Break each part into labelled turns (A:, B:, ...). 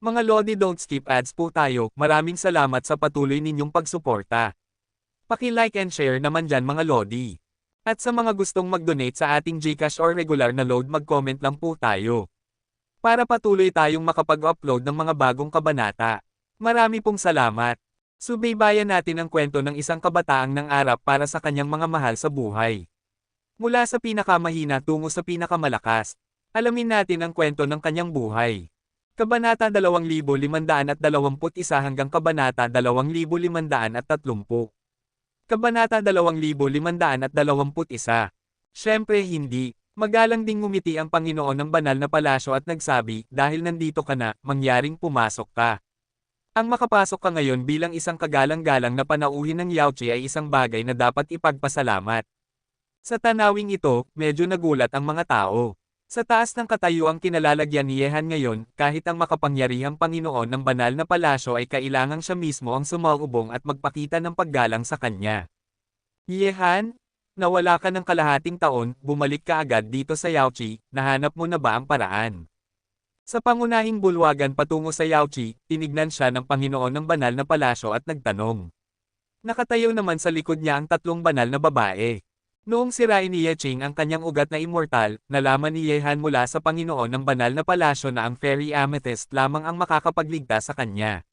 A: Mga Lodi, don't skip ads po tayo. Maraming salamat sa patuloy ninyong pagsuporta. Paki-like and share naman dyan mga Lodi. At sa mga gustong mag-donate sa ating GCash or regular na load, mag-comment lang po tayo. Para patuloy tayong makapag-upload ng mga bagong kabanata. Marami pong salamat. Subaybayan natin ang kwento ng isang kabataang nangarap para sa kanyang mga mahal sa buhay. Mula sa pinakamahina tungo sa pinakamalakas. Alamin natin ang kwento ng kanyang buhay. Kabanata 2521 hanggang Kabanata 2530. Kabanata 2521. Siyempre hindi. Magalang ding ngumiti ang Panginoon ng banal na palasyo at nagsabi, dahil nandito ka na, mangyaring pumasok ka. Ang makapasok ka ngayon bilang isang kagalang-galang na panauhin ng Yaochi ay isang bagay na dapat ipagpasalamat. Sa tanawing ito, medyo nagulat ang mga tao. Sa taas ng katayuang kinalalagyan ni Yehan ngayon, kahit ang makapangyarihang Panginoon ng banal na palasyo ay kailangang siya mismo ang sumalubong at magpakita ng paggalang sa kanya. Yehan? Nawala ka ng kalahating taon, bumalik ka agad dito sa Yaochi, nahanap mo na ba ang paraan? Sa pangunahing bulwagan patungo sa Yaochi, tinignan siya ng Panginoon ng banal na palasyo at nagtanong. Nakatayo naman sa likod niya ang tatlong banal na babae. Noong sirain ni Yeching ang kanyang ugat na immortal, nalaman ni Yehan mula sa Panginoon ng banal na palasyo na ang Fairy Amethyst lamang ang makakapagligtas sa kanya.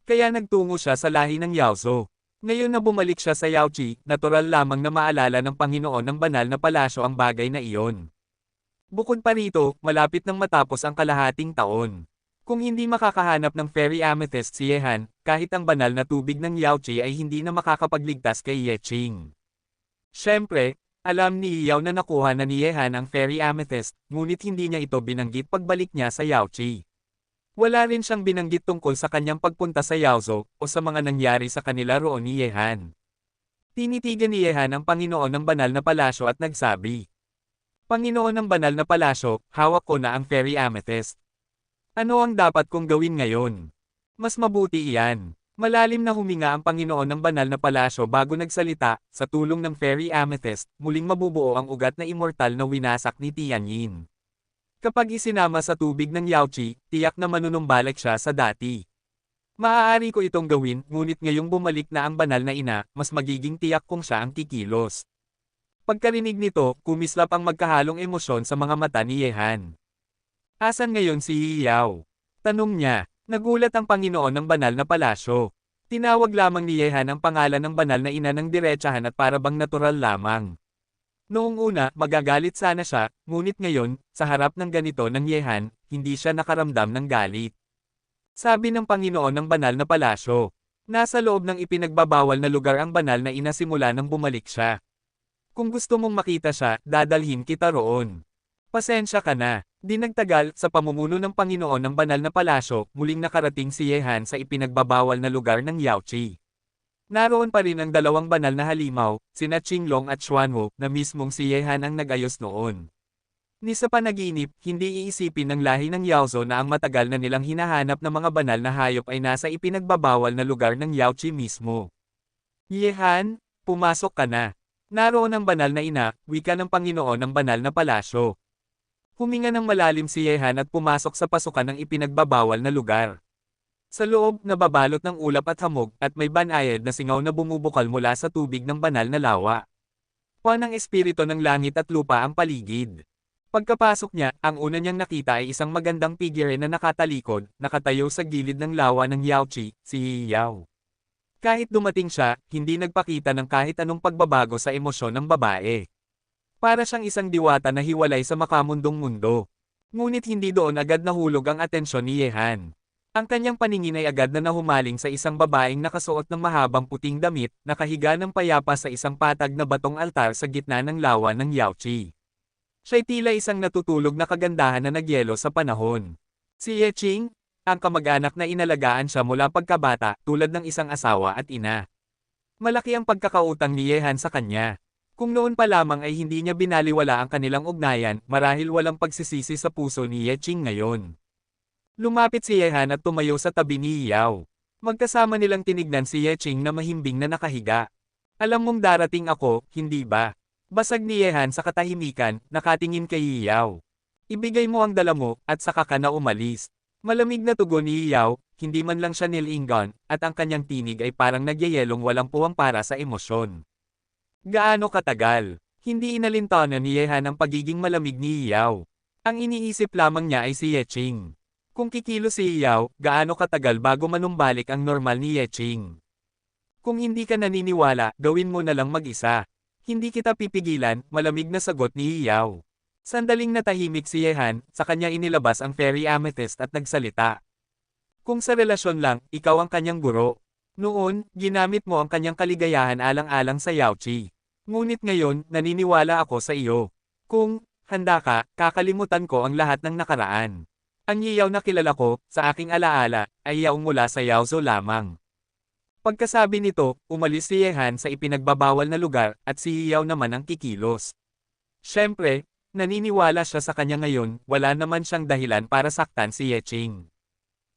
A: Kaya nagtungo siya sa lahi ng Yaozo. Ngayon na bumalik siya sa Yaochi, natural lamang na maalala ng Panginoon ng banal na palasyo ang bagay na iyon. Bukod pa rito, malapit nang matapos ang kalahating taon. Kung hindi makakahanap ng Fairy Amethyst si Yehan, kahit ang banal na tubig ng Yaochi ay hindi na makakapagligtas kay Yeching. Siyempre, alam ni Yao na nakuha na ni Yehan ang Fairy Amethyst, ngunit hindi niya ito binanggit pagbalik niya sa Yaochi. Wala rin siyang binanggit tungkol sa kanyang pagpunta sa Yaozo, o sa mga nangyari sa kanila roon ni Yehan. Tinitigan ni Yehan ang Panginoon ng banal na palasyo at nagsabi, Panginoon ng banal na palasyo, hawak ko na ang Fairy Amethyst. Ano ang dapat kong gawin ngayon? Mas mabuti iyan. Malalim na huminga ang Panginoon ng banal na palasyo bago nagsalita, sa tulong ng Fairy Amethyst, muling mabubuo ang ugat na immortal na winasak ni Tianyin. Kapag isinama sa tubig ng Yaochi, tiyak na manunumbalik siya sa dati. Maaari ko itong gawin, ngunit ngayong bumalik na ang banal na ina, mas magiging tiyak kung siya ang kikilos. Pagkarinig nito, kumislap ang magkahalong emosyon sa mga mata ni Yehan. Asan ngayon si Yao? Tanong niya. Nagulat ang Panginoon ng banal na palasyo. Tinawag lamang ni Yehan ang pangalan ng banal na ina ng diretsahan at para bang natural lamang. Noong una, magagalit sana siya, ngunit ngayon, sa harap ng ganito ng Yehan, hindi siya nakaramdam ng galit. Sabi ng Panginoon ng banal na palasyo, nasa loob ng ipinagbabawal na lugar ang banal na ina simula nang bumalik siya. Kung gusto mong makita siya, dadalhin kita roon. Pasensya ka na. Di nagtagal, sa pamumuno ng Panginoon ng banal na palasyo, muling nakarating si Yehan sa ipinagbabawal na lugar ng Yaochi. Naroon pa rin ang dalawang banal na halimaw, sina Qinglong at Xuanwu, na mismong si Yehan ang nagayos noon. Ni sa panaginip, hindi iisipin ng lahi ng Yaozo na ang matagal na nilang hinahanap na mga banal na hayop ay nasa ipinagbabawal na lugar ng Yaochi mismo. Yehan, pumasok ka na. Naroon ang banal na ina, wika ng Panginoon ng banal na palasyo. Huminga ng malalim si Yehan at pumasok sa pasukan ng ipinagbabawal na lugar. Sa loob, nababalot ng ulap at hamog, at may banayad na singaw na bumubukal mula sa tubig ng banal na lawa. Puwan ng espiritu ng langit at lupa ang paligid. Pagkapasok niya, ang una niyang nakita ay isang magandang figure na nakatalikod, nakatayo sa gilid ng lawa ng Yaochi, si Yao. Kahit dumating siya, hindi nagpakita ng kahit anong pagbabago sa emosyon ng babae. Para siyang isang diwata na hiwalay sa makamundong mundo. Ngunit hindi doon agad nahulog ang atensyon ni Yehan. Ang kanyang paningin ay agad na nahumaling sa isang babaeng nakasuot ng mahabang puting damit, nakahiga ng payapa sa isang patag na batong altar sa gitna ng lawa ng Yaochi. Siya'y tila isang natutulog na kagandahan na nagyelo sa panahon. Si Yeching, ang kamag-anak na inalagaan siya mula pagkabata, tulad ng isang asawa at ina. Malaki ang pagkakautang ni Yehan sa kanya. Kung noon pa lamang ay hindi niya binaliwala ang kanilang ugnayan, marahil walang pagsisisi sa puso ni Yeching ngayon. Lumapit si Yehan at tumayo sa tabi ni Yao. Magkasama nilang tinignan si Yeching na mahimbing na nakahiga. Alam mong darating ako, hindi ba? Basag ni Yehan sa katahimikan, nakatingin kay Yao. Ibigay mo ang dala mo, at saka ka na umalis. Malamig na tugon ni Yao, hindi man lang siya nilingon, at ang kanyang tinig ay parang nagyayelong walang puwang para sa emosyon. Gaano katagal? Hindi inalintanan ni Yehan ang pagiging malamig ni Yao. Ang iniisip lamang niya ay si Yeching. Kung kikilos si Yao, gaano katagal bago manumbalik ang normal ni Yeching? Kung hindi ka naniniwala, gawin mo na lang mag-isa. Hindi kita pipigilan, malamig na sagot ni Yao. Sandaling natahimik si Yehan, sa kanya inilabas ang fairy amethyst at nagsalita. Kung sa relasyon lang, ikaw ang kanyang guro. Noon, ginamit mo ang kanyang kaligayahan alang-alang sa Yaochi. Ngunit ngayon, naniniwala ako sa iyo. Kung handa ka, kakalimutan ko ang lahat ng nakaraan. Ang Yaw na kilala ko, sa aking alaala, ay Yaong mula sa Yaozo lamang. Pagkasabi nito, umalis si Yehan sa ipinagbabawal na lugar, at si Yaw naman ang kikilos. Siyempre, naniniwala siya sa kanya ngayon, wala naman siyang dahilan para saktan si Yeching.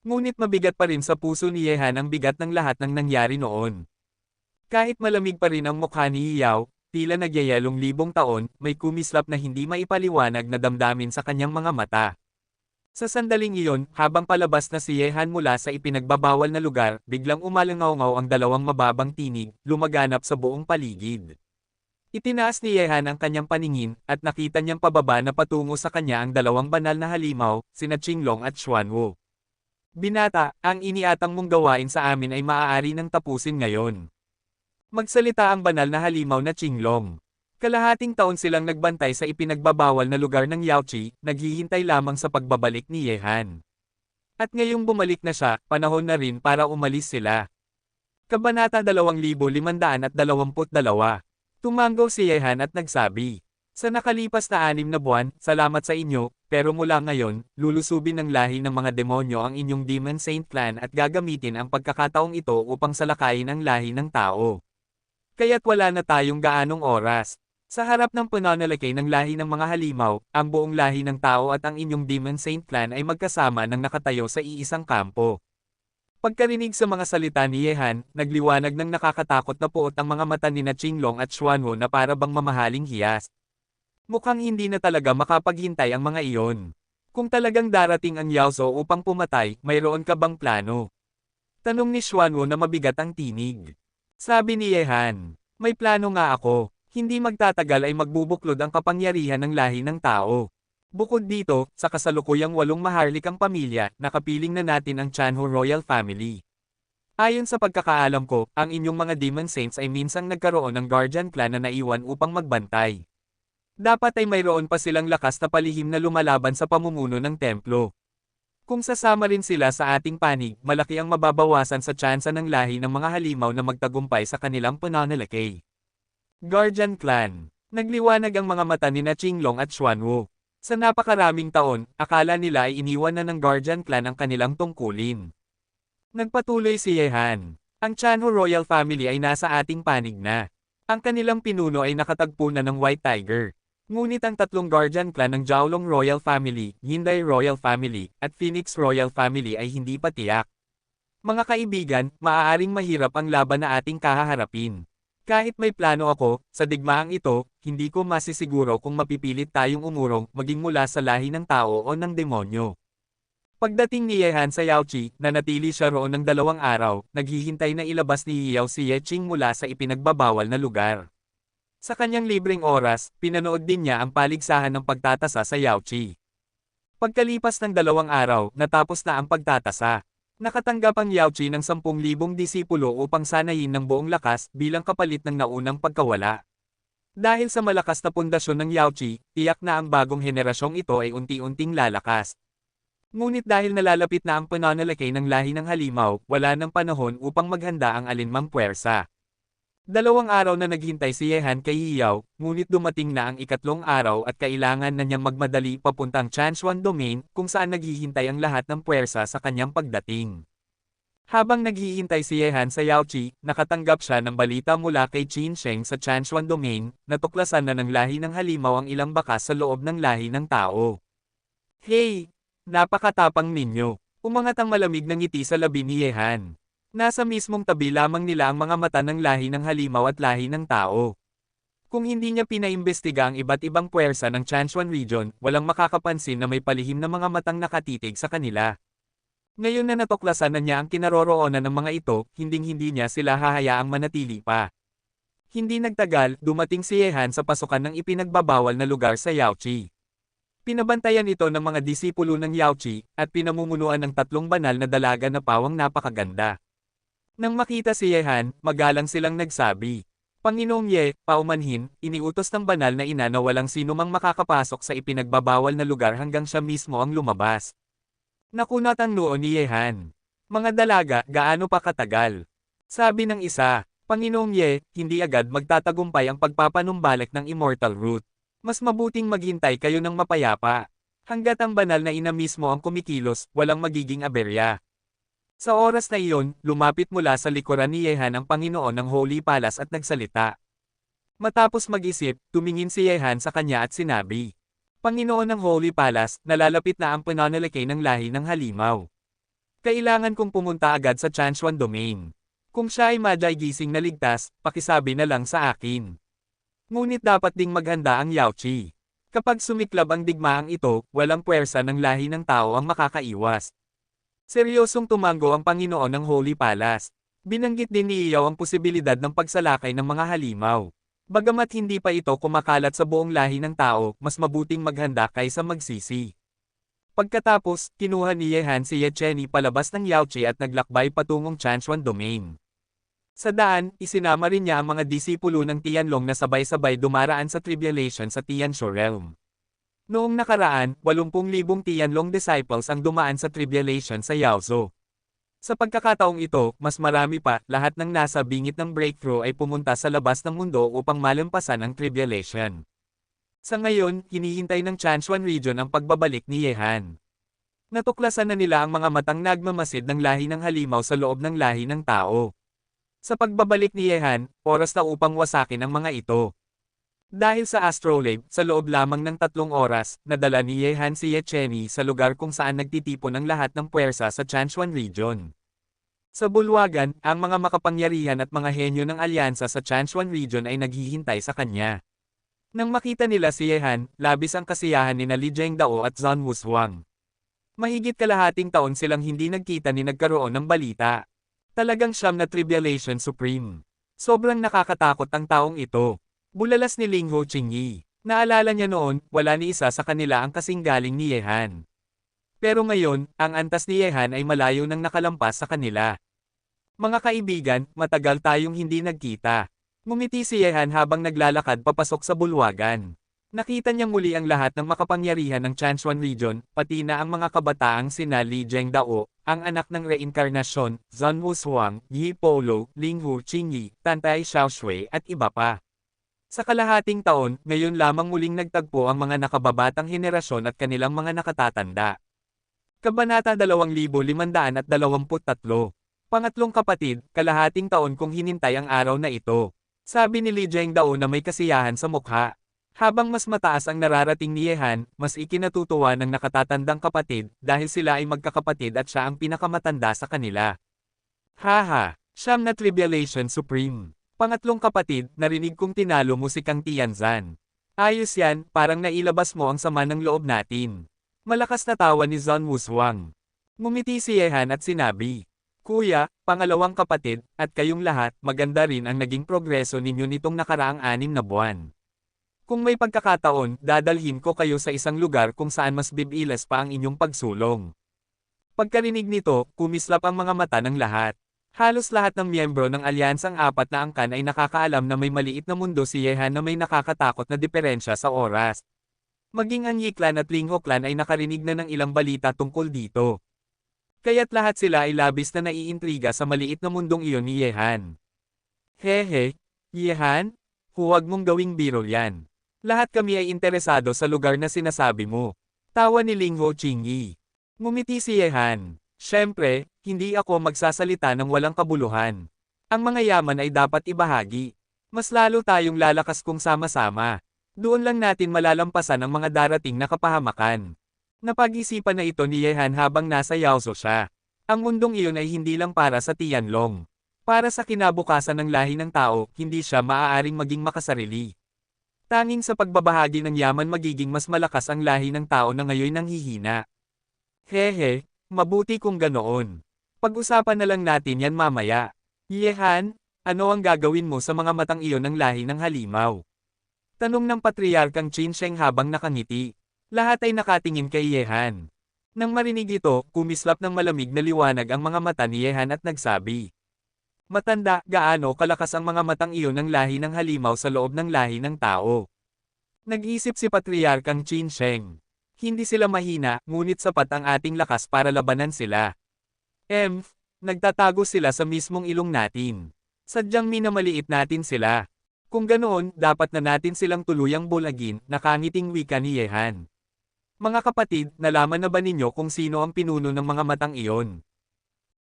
A: Ngunit mabigat pa rin sa puso ni Yehan ang bigat ng lahat ng nangyari noon. Kahit malamig pa rin ang mukha ni Yao, tila nagyayalong libong taon, may kumislap na hindi maipaliwanag na damdamin sa kanyang mga mata. Sa sandaling iyon, habang palabas na si Yehan mula sa ipinagbabawal na lugar, biglang umalangaw-ngaw ang dalawang mababang tinig, lumaganap sa buong paligid. Itinaas ni Yehan ang kanyang paningin, at nakita niyang pababa na patungo sa kanya ang dalawang banal na halimaw, sina Qinglong at Xuanwu. Binata, ang iniatang mong gawain sa amin ay maaari nang tapusin ngayon. Magsalita ang banal na halimaw na Qinglong. Kalahating taon silang nagbantay sa ipinagbabawal na lugar ng Yaochi, naghihintay lamang sa pagbabalik ni Yehan. At ngayong bumalik na siya, panahon na rin para umalis sila. Kabanata 2522. Tumango si Yehan at nagsabi, sa nakalipas na 6 na buwan, salamat sa inyo, pero mula ngayon, lulusubin ng lahi ng mga demonyo ang inyong Demon Saint Clan at gagamitin ang pagkakataong ito upang salakayin ang lahi ng tao. Kaya't wala na tayong gaanong oras. Sa harap ng pananalakay ng lahi ng mga halimaw, ang buong lahi ng tao at ang inyong Demon Saint Clan ay magkasama ng nakatayo sa iisang kampo. Pagkarinig sa mga salita ni Yehan, nagliwanag ng nakakatakot na puot ang mga mata ni Qinglong at Xuanwu na para bang mamahaling hiyas. Mukhang hindi na talaga makapaghintay ang mga iyon. Kung talagang darating ang Yaozo upang pumatay, mayroon ka bang plano? Tanong ni Xuanwu na mabigat ang tinig. Sabi ni Yehan, may plano nga ako. Hindi magtatagal ay magbubuklod ang kapangyarihan ng lahi ng tao. Bukod dito, sa kasalukuyang 8 maharlikang pamilya, nakapiling na natin ang Chanhu Royal Family. Ayon sa pagkakaalam ko, ang inyong mga Demon Saints ay minsang nagkaroon ng Guardian Clan na naiwan upang magbantay. Dapat ay mayroon pa silang lakas na palihim na lumalaban sa pamumuno ng templo. Kung sasama rin sila sa ating panig, malaki ang mababawasan sa tsansa ng lahi ng mga halimaw na magtagumpay sa kanilang pananalakay. Guardian Clan. Nagliwanag ang mga mata ni Qinglong at Xuanwu. Sa napakaraming taon, akala nila ay iniwan na ng Guardian Clan ang kanilang tungkulin. Nagpatuloy si Yehan. Ang Chanhu Royal Family ay nasa ating panig na. Ang kanilang pinuno ay nakatagpo na ng White Tiger. Ngunit ang 3 Guardian Clan ng Jiaolong Royal Family, Yindai Royal Family, at Phoenix Royal Family ay hindi pa tiyak. Mga kaibigan, maaaring mahirap ang laban na ating kahaharapin. Kahit may plano ako, sa digmaang ito, hindi ko masisiguro kung mapipilit tayong umurong maging mula sa lahi ng tao o ng demonyo. Pagdating ni Yehan sa Yaochi, nanatili siya roon ng 2 araw, naghihintay na ilabas ni Yao si Yeching mula sa ipinagbabawal na lugar. Sa kanyang libreng oras, pinanood din niya ang paligsahan ng pagtatasa sa Yaochi. Pagkalipas ng 2 araw, natapos na ang pagtatasa. Nakatanggap ang Yaochi ng 10,000 disipulo upang sanayin ng buong lakas bilang kapalit ng naunang pagkawala. Dahil sa malakas na pundasyon ng Yaochi, tiyak na ang bagong henerasyong ito ay unti-unting lalakas. Ngunit dahil nalalapit na ang pananalakay ng lahi ng halimaw, wala nang panahon upang maghanda ang alinmang puwersa. 2 araw na naghintay si Yehan kay Yao, ngunit dumating na ang 3 araw at kailangan na niyang magmadali papuntang Chanshuan Domain kung saan naghihintay ang lahat ng puwersa sa kanyang pagdating. Habang naghihintay si Yehan sa Yaochi, nakatanggap siya ng balita mula kay Qin Sheng sa Chanshuan Domain, natuklasan na ng lahi ng halimaw ang ilang bakas sa loob ng lahi ng tao. Hey! Napakatapang ninyo! Umangat ang malamig na ngiti sa labi ni Yehan. Nasa mismong tabi lamang nila ang mga mata ng lahi ng halimaw at lahi ng tao. Kung hindi niya pinaimbestiga ang iba't ibang puwersa ng Chanshuan Region, walang makakapansin na may palihim na mga matang nakatitig sa kanila. Ngayon na natuklasan na niya ang kinaroroonan ng mga ito, hinding-hindi niya sila hahayaang manatili pa. Hindi nagtagal, dumating si Yehan sa pasukan ng ipinagbabawal na lugar sa Yaochi. Pinabantayan ito ng mga disipulo ng Yaochi, at pinamumunuan ng 3 banal na dalaga na pawang napakaganda. Nang makita si Yehan, magalang silang nagsabi, "Panginoong Ye, paumanhin, iniutos ng banal na ina na walang sino mang makakapasok sa ipinagbabawal na lugar hanggang siya mismo ang lumabas." Nakunat ang noo ni Yehan. "Mga dalaga, gaano pa katagal?" Sabi ng isa, "Panginoong Ye, hindi agad magtatagumpay ang pagpapanumbalik ng immortal root. Mas mabuting maghintay kayo ng mapayapa. Hanggat ang banal na ina mismo ang kumikilos, walang magiging aberya." Sa oras na iyon, lumapit mula sa likuran ni Yehan ang Panginoon ng Holy Palace at nagsalita. Matapos mag-isip, tumingin si Yehan sa kanya at sinabi, "Panginoon ng Holy Palace, nalalapit na ang pananalakay ng lahi ng halimaw. Kailangan kong pumunta agad sa Chanchuan Domain. Kung siya ay madyay gising na ligtas, pakisabi na lang sa akin. Ngunit dapat ding maghanda ang Yaochi. Kapag sumiklab ang digmaang ito, walang puwersa ng lahi ng tao ang makakaiwas." Seryosong tumango ang Panginoon ng Holy Palace. Binanggit din ni Iyaw ang posibilidad ng pagsalakay ng mga halimaw. Bagamat hindi pa ito kumakalat sa buong lahi ng tao, mas mabuting maghanda kaysa magsisi. Pagkatapos, kinuha ni Yehan si Yecheni palabas ng Yaochi at naglakbay patungong Chanchuan Domain. Sa daan, isinama rin niya ang mga disipulo ng Tianlong na sabay-sabay dumaraan sa tribulation sa Tianshu Realm. Noong nakaraan, 80,000 Tianlong disciples ang dumaan sa tribulation sa Yaozu. Sa pagkakataong ito, mas marami pa, lahat ng nasa bingit ng breakthrough ay pumunta sa labas ng mundo upang malampasan ang tribulation. Sa ngayon, hinihintay ng Chanchuan region ang pagbabalik ni Yehan. Natuklasan na nila ang mga matang nagmamasid ng lahi ng halimaw sa loob ng lahi ng tao. Sa pagbabalik ni Yehan, oras na upang wasakin ang mga ito. Dahil sa astrolabe, sa loob lamang ng 3 oras, nadala ni Yehan si Yecheni sa lugar kung saan nagtitipon ang lahat ng puwersa sa Chanchuan region. Sa bulwagan, ang mga makapangyarihan at mga henyo ng alyansa sa Chanchuan region ay naghihintay sa kanya. Nang makita nila si Yehan, labis ang kasiyahan ni Li Zhengdao at Zhang Wushuang. Mahigit kalahating taon silang hindi nagkita ni nagkaroon ng balita. Talagang siyam na tribulation supreme. Sobrang nakakatakot ang taong ito. Bulalas ni Ling Ho Qingyi. Naalala niya noon, wala ni isa sa kanila ang kasing galing ni Yehan. Pero ngayon, ang antas ni Yehan ay malayo nang nakalampas sa kanila. "Mga kaibigan, matagal tayong hindi nagkita." Ngumiti si Yehan habang naglalakad papasok sa bulwagan. Nakita niya muli ang lahat ng makapangyarihan ng Chanchuan region, pati na ang mga kabataang sina Li Zhengdao, ang anak ng reinkarnasyon, Zhang Wushuang, Yi Polo, Ling Ho Qingyi, Tantay Xiaoshui at iba pa. Sa kalahating taon, ngayon lamang muling nagtagpo ang mga nakababatang henerasyon at kanilang mga nakatatanda. Kabanata 2523. Pangatlong kapatid, kalahating taon kong hinintay ang araw na ito. Sabi ni Li Zhengdao na may kasiyahan sa mukha. Habang mas mataas ang nararating ni Yehan, mas ikinatutuwa ng nakatatandang kapatid dahil sila ay magkakapatid at siya ang pinakamatanda sa kanila. Haha, siyam na tribulation supreme. Pangatlong kapatid, narinig kong tinalo mo si Kang Tianzan. Ayos yan, parang nailabas mo ang sama ng loob natin. Malakas na tawa ni Zhang Wushuang. Ngumiti si Yehan at sinabi, "Kuya, pangalawang kapatid, at kayong lahat, maganda rin ang naging progreso ninyo nitong nakaraang 6 na buwan. Kung may pagkakataon, dadalhin ko kayo sa isang lugar kung saan mas bibilas pa ang inyong pagsulong." Pagkarinig nito, kumislap ang mga mata ng lahat. Halos lahat ng miyembro ng Alyansang 4 na angkan ay nakakaalam na may maliit na mundo si Yehan na may nakakatakot na diferensya sa oras. Maging ang Yi Clan at Ling Ho Clan ay nakarinig na ng ilang balita tungkol dito. Kaya't lahat sila ay labis na naiintriga sa maliit na mundong iyon ni Yehan. "Hehe, Yehan? Huwag mong gawing biro yan. Lahat kami ay interesado sa lugar na sinasabi mo." Tawa ni Ling Ho Qingyi. Ngumiti si Yehan. "Siyempre, hindi ako magsasalita ng walang kabuluhan. Ang mga yaman ay dapat ibahagi. Mas lalo tayong lalakas kung sama-sama. Doon lang natin malalampasan ang mga darating na kapahamakan." Napag-isipan na ito ni Yehan habang nasa Yaozu siya. Ang mundong iyon ay hindi lang para sa Tianlong. Para sa kinabukasan ng lahi ng tao, hindi siya maaaring maging makasarili. Tanging sa pagbabahagi ng yaman magiging mas malakas ang lahi ng tao na ngayon nanghihina. "Hehe, Mabuti kung ganoon. Pag-usapan na lang natin yan mamaya. Yehan, ano ang gagawin mo sa mga matang iyon ng lahi ng halimaw? Tanong ng Patriarkang Qin Sheng habang nakangiti. Lahat ay nakatingin kay Yehan. Nang marinig ito, kumislap ng malamig na liwanag ang mga mata ni Yehan at nagsabi. Matanda, gaano kalakas ang mga matang iyon ng lahi ng halimaw sa loob ng lahi ng tao? Nag-isip si Patriarkang Qin Sheng. Hindi sila mahina, ngunit sapat ang ating lakas para labanan sila. Nagtatago sila sa mismong ilong natin. Sadyang minamaliit natin sila. Kung ganoon, dapat na natin silang tuluyang bulagin, nakangiting wika ni Yehan. Mga kapatid, nalaman na ba ninyo kung sino ang pinuno ng mga matang iyon?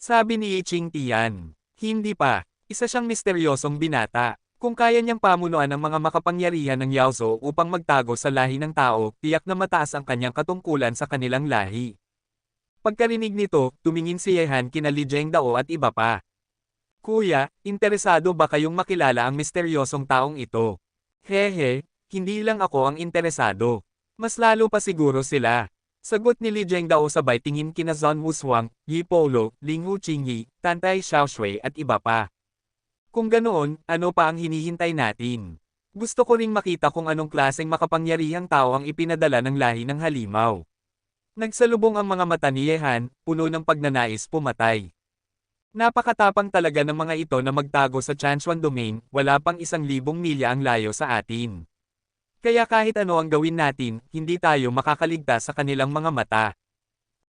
A: Sabi ni Yiching Tian. Hindi pa. Isa siyang misteryosong binata. Kung kaya niyang pamunuan ang mga makapangyarihan ng Yaozo upang magtago sa lahi ng tao, tiyak na mataas ang kanyang katungkulan sa kanilang lahi. Pagkarinig nito, tumingin si Yehan kina Li Zhengdao at iba pa. Kuya, interesado ba kayong makilala ang misteryosong taong ito? Hehe, hindi lang ako ang interesado. Mas lalo pa siguro sila. Sagot ni Li Zhengdao sabay tingin kina Zhang Wushuang, Yi Polo, Ling Wuqingyi, Tantay Xiaoshui at iba pa. Kung ganoon, ano pa ang hinihintay natin? Gusto ko ring makita kung anong klaseng makapangyarihang tao ang ipinadala ng lahi ng halimaw. Nagsalubong ang mga mata ni Yehan, puno ng pagnanais pumatay. Napakatapang talaga ng mga ito na magtago sa Chanchuan Domain, wala pang 1,000 milya ang layo sa atin. Kaya kahit ano ang gawin natin, hindi tayo makakaligtas sa kanilang mga mata.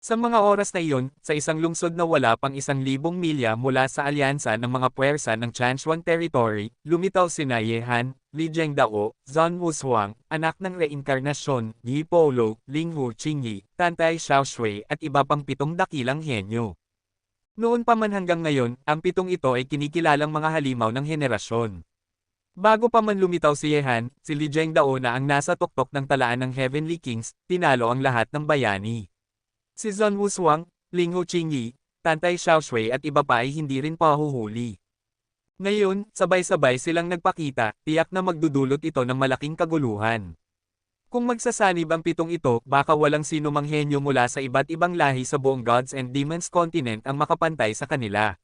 A: Sa mga oras na iyon, sa isang lungsod na wala pang 1,000 milya mula sa alyansa ng mga puwersa ng Chanchuan Territory, lumitaw sina Yehan, Li Zhengdao, Zhang Wushuang, anak ng reinkarnasyon, Yi Polo, Ling Wuqingyi, Tantay Xiaoshui at iba pang 7 dakilang henyo. Noon pa man hanggang ngayon, ang 7 ito ay kinikilalang mga halimaw ng henerasyon. Bago pa man lumitaw si Yehan, si Li Zhengdao na ang nasa tuktok ng talaan ng Heavenly Kings, tinalo ang lahat ng bayani. Si Zhang Wushuang, Ling Wuqingyi, Tantay Xiaoshui at iba pa ay hindi rin pahuhuli. Ngayon, sabay-sabay silang nagpakita, tiyak na magdudulot ito ng malaking kaguluhan. Kung magsasanib ang 7 ito, baka walang sino mang henyo mula sa iba't ibang lahi sa buong Gods and Demons continent ang makapantay sa kanila.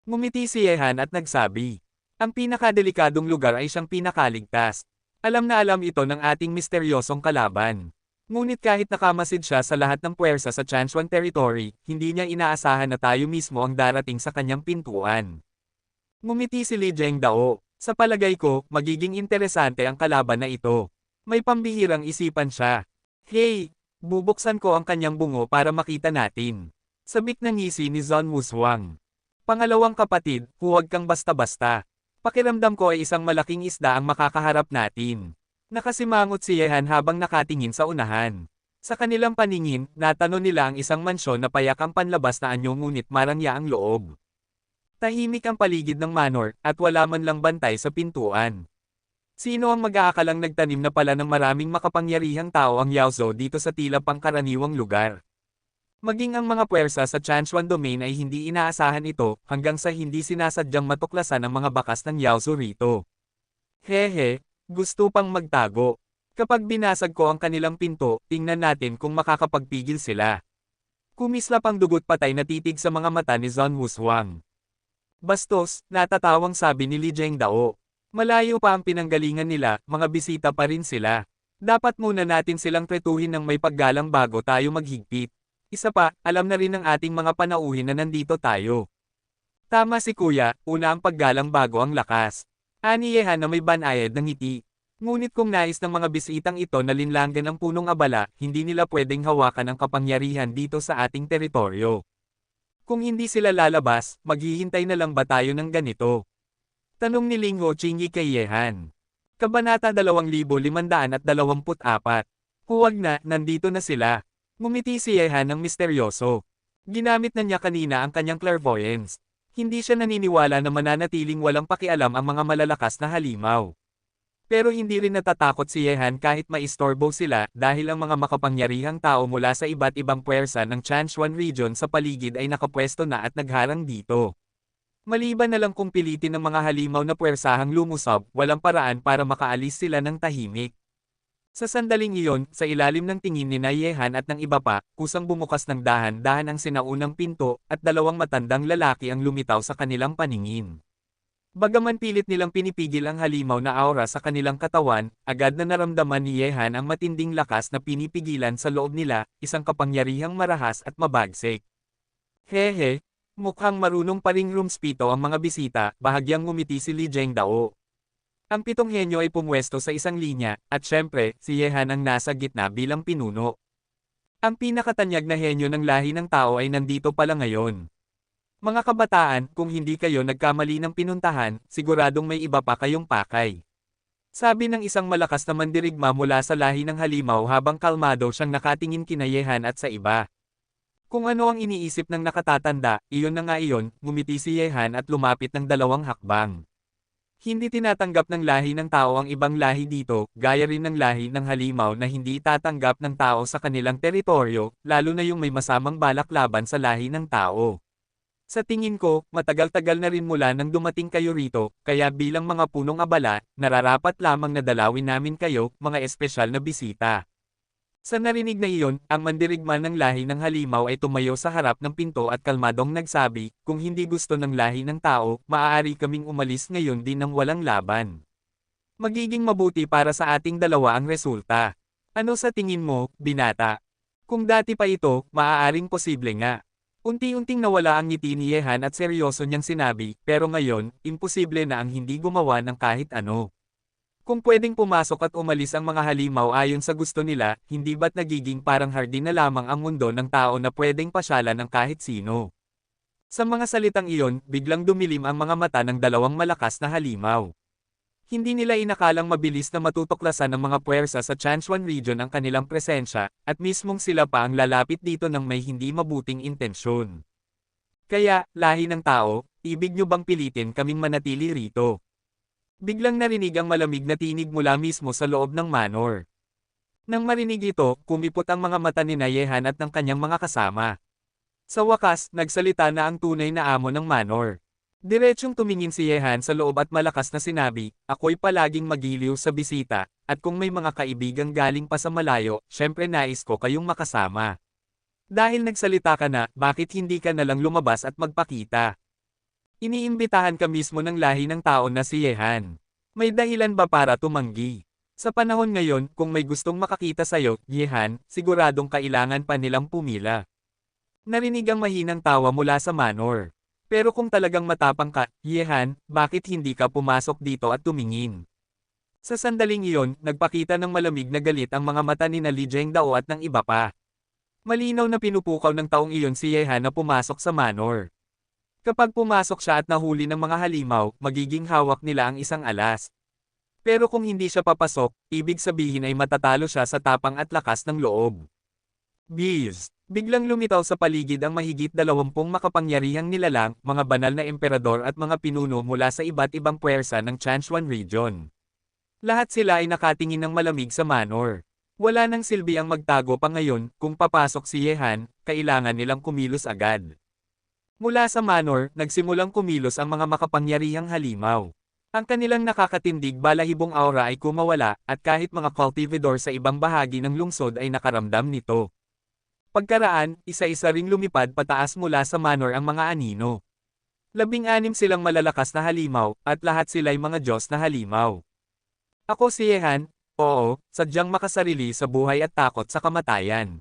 A: Ngumiti si Yehan at nagsabi. Ang pinakadelikadong lugar ay siyang pinakaligtas. Alam na alam ito ng ating misteryosong kalaban. Ngunit kahit nakamasid siya sa lahat ng puwersa sa Chanchuan Territory, hindi niya inaasahan na tayo mismo ang darating sa kanyang pintuan. Ngumiti si Li Zhengdao. Sa palagay ko, magiging interesante ang kalaban na ito. May pambihirang isipan siya. Hey! Bubuksan ko ang kanyang bungo para makita natin. Sabik na ngisi ni Zhang Wushuang. Pangalawang kapatid, huwag kang basta-basta. Pakiramdam ko ay isang malaking isda ang makakaharap natin. Nakasimangot si Yehan habang nakatingin sa unahan. Sa kanilang paningin, natano nila ang isang mansyon na payak ang panlabas na anyo ngunit marangya ang loob. Tahimik ang paligid ng manor, at wala man lang bantay sa pintuan. Sino ang mag-aakalang nagtanim na pala ng maraming makapangyarihang tao ang Yaozo dito sa tila pangkaraniwang lugar? Maging ang mga puwersa sa Chanchuan Domain ay hindi inaasahan ito, hanggang sa hindi sinasadyang matuklasan ang mga bakas ng Yaozo rito. Hehe, gusto pang magtago. Kapag binasag ko ang kanilang pinto, tingnan natin kung makakapagpigil sila. Kumislap ang dugot patay na titig sa mga mata ni Zhang Wushuang. Bastos, natatawang sabi ni Li Zhengdao. Malayo pa ang pinanggalingan nila, mga bisita pa rin sila. Dapat muna natin silang tretuhin ng may paggalang bago tayo maghigpit. Isa pa, alam na rin ng ating mga panauhin na nandito tayo. Tama si Kuya, una ang paggalang bago ang lakas. Ani Yehan na may banayad ng ngiti. Ngunit kung nais ng mga bisitang ito na linlanggan ang punong abala, hindi nila pwedeng hawakan ang kapangyarihan dito sa ating teritoryo. Kung hindi sila lalabas, maghihintay na lang ba tayo ng ganito? Tanong ni Ling Wuqingyi kay Yehan. Kabanata 2524. Huwag na, nandito na sila. Ngumiti si Yehan ng misteryoso. Ginamit na niya kanina ang kanyang clairvoyance. Hindi siya naniniwala na mananatiling walang pakialam ang mga malalakas na halimaw. Pero hindi rin natatakot si Yehan kahit maistorbo sila dahil ang mga makapangyarihang tao mula sa iba't ibang puwersa ng Chanchuan region sa paligid ay nakapwesto na at nagharang dito. Maliban na lang kung pilitin ng mga halimaw na puwersahang lumusob, walang paraan para makaalis sila ng tahimik. Sa sandaling iyon, sa ilalim ng tingin ni Yehan at ng iba pa, kusang bumukas ng dahan-dahan ang sinaunang pinto, at dalawang matandang lalaki ang lumitaw sa kanilang paningin. Bagaman pilit nilang pinipigil ang halimaw na aura sa kanilang katawan, agad na naramdaman ni Yehan ang matinding lakas na pinipigilan sa loob nila, isang kapangyarihang marahas at mabagsik. Hehe, mukhang marunong pa ring rumspito ang mga bisita, bahagyang ngumiti si Li Zhengdao. Ang pitong henyo ay pumwesto sa isang linya, at syempre, si Yehan ang nasa gitna bilang pinuno. Ang pinakatanyag na henyo ng lahi ng tao ay nandito pala ngayon. Mga kabataan, kung hindi kayo nagkamali ng pinuntahan, siguradong may iba pa kayong pakay. Sabi ng isang malakas na mandirigma mula sa lahi ng halimaw habang kalmado siyang nakatingin kina Yehan at sa iba. Kung ano ang iniisip ng nakatatanda, iyon na nga iyon, ngumiti si Yehan at lumapit ng 2 hakbang. Hindi tinatanggap ng lahi ng tao ang ibang lahi dito, gaya rin ng lahi ng halimaw na hindi tatanggap ng tao sa kanilang teritoryo, lalo na yung may masamang balak laban sa lahi ng tao. Sa tingin ko, matagal-tagal na rin mula nang dumating kayo rito, kaya bilang mga punong abala, nararapat lamang na dalawin namin kayo, mga espesyal na bisita. Sa narinig na iyon, ang mandirigma ng lahi ng halimaw ay tumayo sa harap ng pinto at kalmadong nagsabi, kung hindi gusto ng lahi ng tao, maaari kaming umalis ngayon din ng walang laban. Magiging mabuti para sa ating dalawa ang resulta. Ano sa tingin mo, binata? Kung dati pa ito, maaaring posible nga. Unti-unting nawala ang ngiti ni Yehan at seryoso niyang sinabi, pero ngayon, imposible na ang hindi gumawa ng kahit ano. Kung pwedeng pumasok at umalis ang mga halimaw ayon sa gusto nila, hindi ba't nagiging parang hardin na lamang ang mundo ng tao na pwedeng pasyalan ng kahit sino? Sa mga salitang iyon, biglang dumilim ang mga mata ng 2 malakas na halimaw. Hindi nila inakalang mabilis na matutuklasan ng mga puwersa sa Chanchuan region ang kanilang presensya, at mismong sila pa ang lalapit dito ng may hindi mabuting intensyon. Kaya, lahi ng tao, ibig nyo bang pilitin kaming manatili rito? Biglang narinig ang malamig na tinig mula mismo sa loob ng manor. Nang marinig ito, kumipot ang mga mata ni Yehan at ng kanyang mga kasama. Sa wakas, nagsalita na ang tunay na amo ng manor. Diretsyong tumingin si Yehan sa loob at malakas na sinabi, ako'y palaging magiliw sa bisita, at kung may mga kaibigang galing pa sa malayo, syempre nais ko kayong makasama. Dahil nagsalita ka na, bakit hindi ka nalang lumabas at magpakita? Iniimbitahan ka mismo ng lahi ng tao na si Yehan. May dahilan ba para tumanggi? Sa panahon ngayon, kung may gustong makakita sa'yo, Yehan, siguradong kailangan pa nilang pumila. Narinig ang mahinang tawa mula sa manor. Pero kung talagang matapang ka, Yehan, bakit hindi ka pumasok dito at tumingin? Sa sandaling iyon, nagpakita ng malamig na galit ang mga mata ni Li Zhengdao at ng iba pa. Malinaw na pinupukaw ng taong iyon si Yehan na pumasok sa manor. Kapag pumasok siya at nahuli ng mga halimaw, magiging hawak nila ang isang alas. Pero kung hindi siya papasok, ibig sabihin ay matatalo siya sa tapang at lakas ng loob. Bees! Biglang lumitaw sa paligid ang mahigit 20 makapangyarihang nilalang, mga banal na emperador at mga pinuno mula sa iba't ibang puwersa ng Chanchuan region. Lahat sila ay nakatingin ng malamig sa manor. Wala nang silbi ang magtago pa ngayon, kung papasok si Yehan, kailangan nilang kumilos agad. Mula sa manor, nagsimulang kumilos ang mga makapangyarihang halimaw. Ang kanilang nakakatindig balahibong aura ay kumawala, at kahit mga cultivator sa ibang bahagi ng lungsod ay nakaramdam nito. Pagkaraan, isa-isa ring lumipad pataas mula sa manor ang mga anino. 16 silang malalakas na halimaw, at lahat sila'y mga Diyos na halimaw. Ako si Yehan, oo, sadyang makasarili sa buhay at takot sa kamatayan.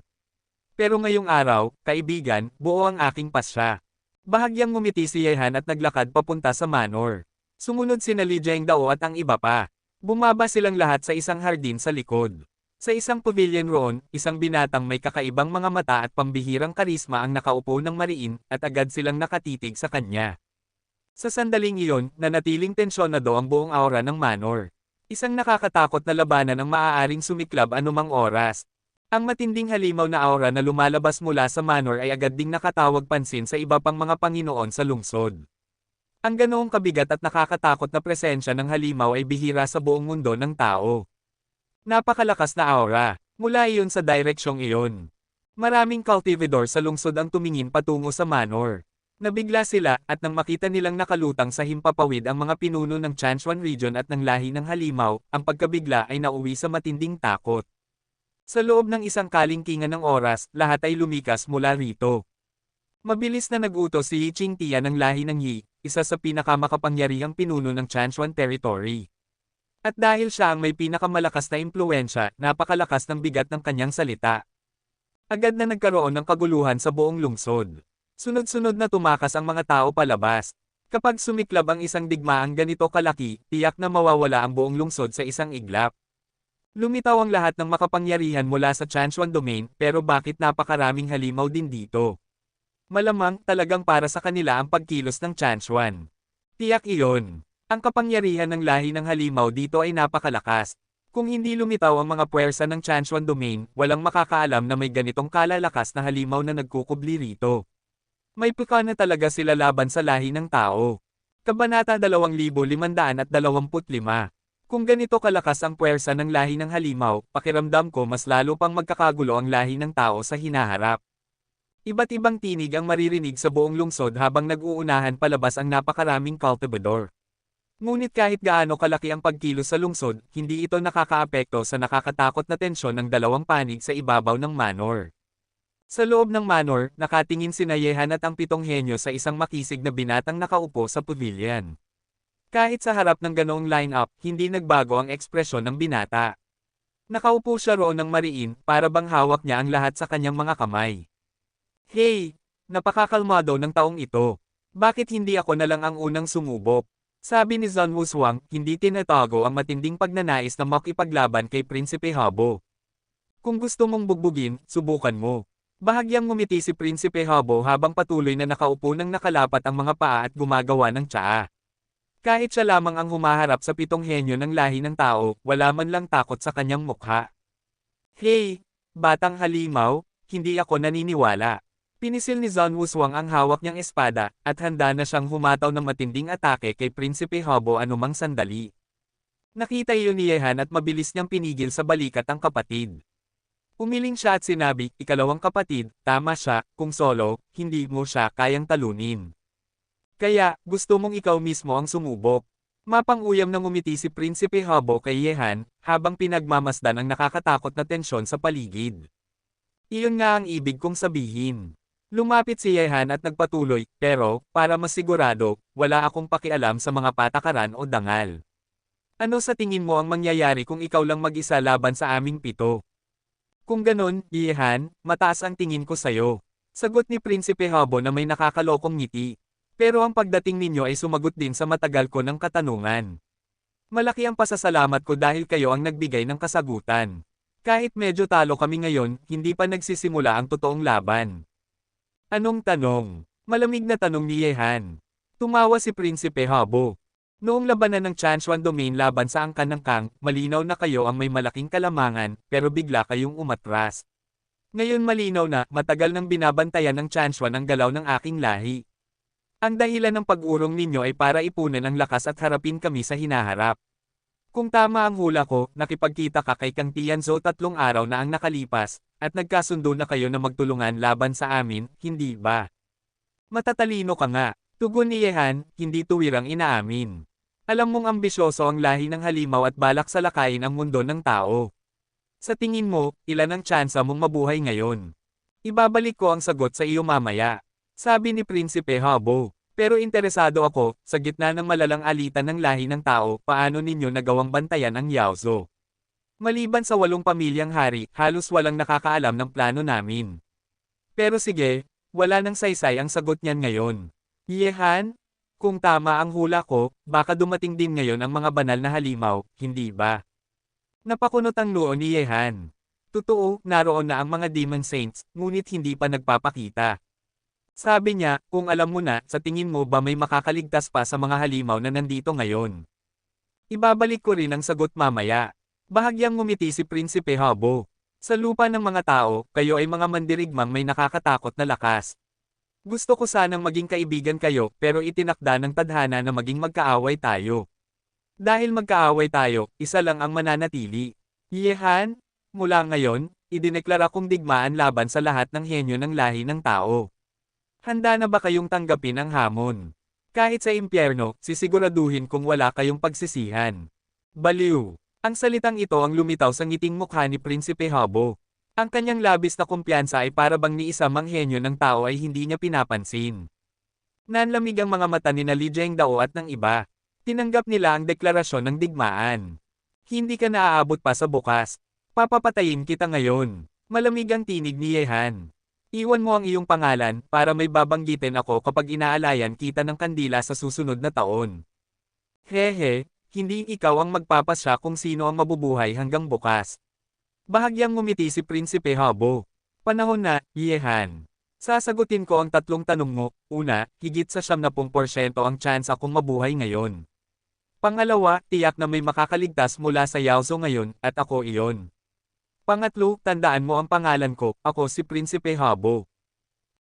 A: Pero ngayong araw, kaibigan, buo ang aking pasya. Bahagyang ngumiti si Yehan at naglakad papunta sa manor. Sumunod sina Li Zhengdao at ang iba pa. Bumaba silang lahat sa isang hardin sa likod. Sa isang pavilion roon, isang binatang may kakaibang mga mata at pambihirang karisma ang nakaupo ng mariin, at agad silang nakatitig sa kanya. Sa sandaling iyon, nanatiling tensyonado ang buong aura ng manor. Isang nakakatakot na labanan ang maaaring sumiklab anumang oras. Ang matinding halimaw na aura na lumalabas mula sa manor ay agad ding nakatawag pansin sa iba pang mga panginoon sa lungsod. Ang ganoong kabigat at nakakatakot na presensya ng halimaw ay bihira sa buong mundo ng tao. Napakalakas na aura, mula iyon sa direksyong iyon. Maraming cultivator sa lungsod ang tumingin patungo sa manor. Nabigla sila at nang makita nilang nakalutang sa himpapawid ang mga pinuno ng Chanchuan region at ng lahi ng halimaw, ang pagkabigla ay nauwi sa matinding takot. Sa loob ng isang kalingkingan ng oras, lahat ay lumikas mula rito. Mabilis na nag-utos si Yi Qingtian ng lahi ng Yi, isa sa pinakamakapangyarihang pinuno ng Chanchuan territory. At dahil siya ang may pinakamalakas na impluwensya, napakalakas ng bigat ng kanyang salita. Agad na nagkaroon ng kaguluhan sa buong lungsod. Sunod-sunod na tumakas ang mga tao palabas. Kapag sumiklab ang isang digmaang ganito kalaki, tiyak na mawawala ang buong lungsod sa isang iglap. Lumitaw ang lahat ng makapangyarihan mula sa Chanchuan domain, pero bakit napakaraming halimaw din dito? Malamang talagang para sa kanila ang pagkilos ng Chanchuan. Tiyak iyon. Ang kapangyarihan ng lahi ng halimaw dito ay napakalakas. Kung hindi lumitaw ang mga puwersa ng Chanchuan domain, walang makakaalam na may ganitong kalalakas na halimaw na nagkukubli rito. May puka na talaga sila laban sa lahi ng tao. Kabanata 2525. Kung ganito kalakas ang puwersa ng lahi ng halimaw, pakiramdam ko mas lalo pang magkakagulo ang lahi ng tao sa hinaharap. Iba't ibang tinig ang maririnig sa buong lungsod habang nag-uunahan palabas ang napakaraming cultivador. Ngunit kahit gaano kalaki ang pagkilos sa lungsod, hindi ito nakakaapekto sa nakakatakot na tensyon ng dalawang panig sa ibabaw ng manor. Sa loob ng manor, nakatingin sina Yehan at ang 7 henyo sa isang makisig na binatang nakaupo sa pavilion. Kahit sa harap ng ganoong line-up, hindi nagbago ang ekspresyon ng binata. Nakaupo siya roon ng mariin, para bang hawak niya ang lahat sa kanyang mga kamay. Hey! Napakakalmado ng taong ito. Bakit hindi ako na lang ang unang sumubok? Sabi ni Zhang Wushuang, hindi tinatago ang matinding pagnanais na makipaglaban kay Prinsipe Habo. Kung gusto mong bugbugin, subukan mo. Bahagyang ngumiti si Prinsipe Habo habang patuloy na nakaupo ng nakalapat ang mga paa at gumagawa ng tsaa. Kahit siya lamang ang humaharap sa 7 henyo ng lahi ng tao, wala man lang takot sa kanyang mukha. Hey! Batang halimaw, hindi ako naniniwala. Pinisil ni Zhang Wushuang ang hawak niyang espada, at handa na siyang humataw ng matinding atake kay Prinsipe Habo anumang sandali. Nakita iyon ni Yehan at mabilis niyang pinigil sa balikat ang kapatid. Umiling siya at sinabi, ikalawang kapatid, tama siya, kung solo, hindi mo siya kayang talunin. Kaya, gusto mong ikaw mismo ang sumubok. Mapang-uyam na ngumiti si Prinsipe Habo kay Yehan, habang pinagmamasdan ang nakakatakot na tensyon sa paligid. Iyon nga ang ibig kong sabihin. Lumapit si Yehan at nagpatuloy, pero, para masigurado, wala akong pakialam sa mga patakaran o dangal. Ano sa tingin mo ang mangyayari kung ikaw lang mag-isa laban sa aming 7? Kung ganon, Yehan, mataas ang tingin ko sayo. Sagot ni Prinsipe Habo na may nakakalokong ngiti. Pero ang pagdating ninyo ay sumagot din sa matagal ko ng katanungan. Malaki ang pasasalamat ko dahil kayo ang nagbigay ng kasagutan. Kahit medyo talo kami ngayon, hindi pa nagsisimula ang totoong laban. Anong tanong? Malamig na tanong ni Yehan. Tumawa si Prinsipe Habo. Noong labanan ng Chanchuan domain laban sa angkan ng Kang, malinaw na kayo ang may malaking kalamangan, pero bigla kayong umatras. Ngayon malinaw na, matagal nang binabantayan ng Chanchuan ang galaw ng aking lahi. Ang dahilan ng pag-urong ninyo ay para ipunan ang lakas at harapin kami sa hinaharap. Kung tama ang hula ko, nakipagkita ka kay Kang Tianzhou 3 araw na ang nakalipas, at nagkasundo na kayo na magtulungan laban sa amin, hindi ba? Matatalino ka nga. Tugon ni Yehan, hindi tuwirang inaamin. Alam mong ambisyoso ang lahi ng halimaw at balak salakayin ang mundo ng tao. Sa tingin mo, ilan ang tsansa mong mabuhay ngayon? Ibabalik ko ang sagot sa iyo mamaya. Sabi ni Prinsipe Habo. Pero interesado ako, sa gitna ng malalang alitan ng lahi ng tao, paano ninyo nagawang bantayan ang Yaozo? Maliban sa 8 pamilyang hari, halos walang nakakaalam ng plano namin. Pero sige, wala nang saysay ang sagot niyan ngayon. Yehan? Kung tama ang hula ko, baka dumating din ngayon ang mga banal na halimaw, hindi ba? Napakunot ang noo ni Yehan. Totoo, naroon na ang mga Demon Saints, ngunit hindi pa nagpapakita. Sabi niya, kung alam mo na, sa tingin mo ba may makakaligtas pa sa mga halimaw na nandito ngayon? Ibabalik ko rin ang sagot mamaya. Bahagyang ngumiti si Prinsipe Habo. Sa lupa ng mga tao, kayo ay mga mandirigmang may nakakatakot na lakas. Gusto ko sanang maging kaibigan kayo, pero itinakda ng tadhana na maging magkaaway tayo. Dahil magkaaway tayo, isa lang ang mananatili. Yehan, mula ngayon, idineklara kong digmaan laban sa lahat ng henyo ng lahi ng tao. Handa na ba kayong tanggapin ang hamon? Kahit sa impyerno, sisiguraduhin kung wala kayong pagsisihan. Baliw. Ang salitang ito ang lumitaw sa ngiting mukha ni Prinsipe Habo. Ang kanyang labis na kumpiyansa ay para bang ni isang manghenyo ng tao ay hindi niya pinapansin. Nanlamig ang mga mata ni Li Jiangdao at ng iba. Tinanggap nila ang deklarasyon ng digmaan. Hindi ka naaabot pa sa bukas. Papapatayin kita ngayon. Malamig ang tinig ni Yehan. Iwan mo ang iyong pangalan para may babanggitin ako kapag inaalayan kita ng kandila sa susunod na taon. Hehe, hindi ikaw ang magpapasya kung sino ang mabubuhay hanggang bukas. Bahagyang ngumiti si Prinsipe Habo. Panahon na, Yehan. Sasagutin ko ang tatlong tanong mo. Una, higit sa 70% ang chance akong mabuhay ngayon. Pangalawa, tiyak na may makakaligtas mula sa Yaozo ngayon, at ako iyon. Pangatlo, tandaan mo ang pangalan ko, ako si Prinsipe Habo.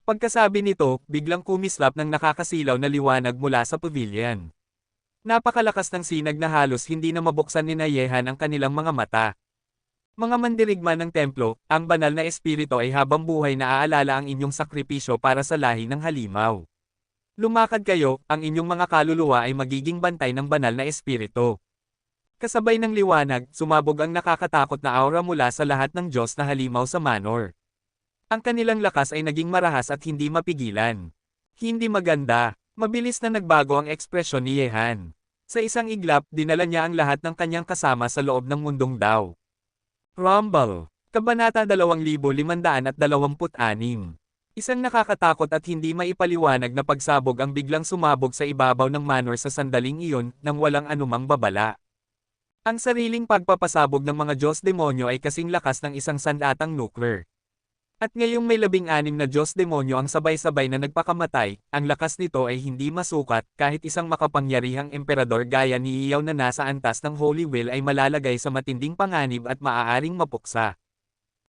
A: Pagkasabi nito, biglang kumislap ng nakakasilaw na liwanag mula sa pavilion. Napakalakas ng sinag na halos hindi na mabuksan ni Yehan ang kanilang mga mata. Mga mandirigma ng templo, ang banal na espiritu ay habang buhay na aalala ang inyong sakripisyo para sa lahi ng halimaw. Lumakad kayo, ang inyong mga kaluluwa ay magiging bantay ng banal na espiritu. Kasabay ng liwanag, sumabog ang nakakatakot na aura mula sa lahat ng Diyos na halimaw sa manor. Ang kanilang lakas ay naging marahas at hindi mapigilan. Hindi maganda, mabilis na nagbago ang ekspresyon ni Yehan. Sa isang iglap, dinala niya ang lahat ng kanyang kasama sa loob ng mundong daw. Rumble. Kabanata 2526. Isang nakakatakot at hindi maipaliwanag na pagsabog ang biglang sumabog sa ibabaw ng manor sa sandaling iyon nang walang anumang babala. Ang sariling pagpapasabog ng mga Diyos-demonyo ay kasing lakas ng isang sandatang nuclear. At ngayong may 16 na Diyos-demonyo ang sabay-sabay na nagpakamatay, ang lakas nito ay hindi masukat kahit isang makapangyarihang emperador gaya ni Iyaw na nasa antas ng Holy Will ay malalagay sa matinding panganib at maaaring mapuksa.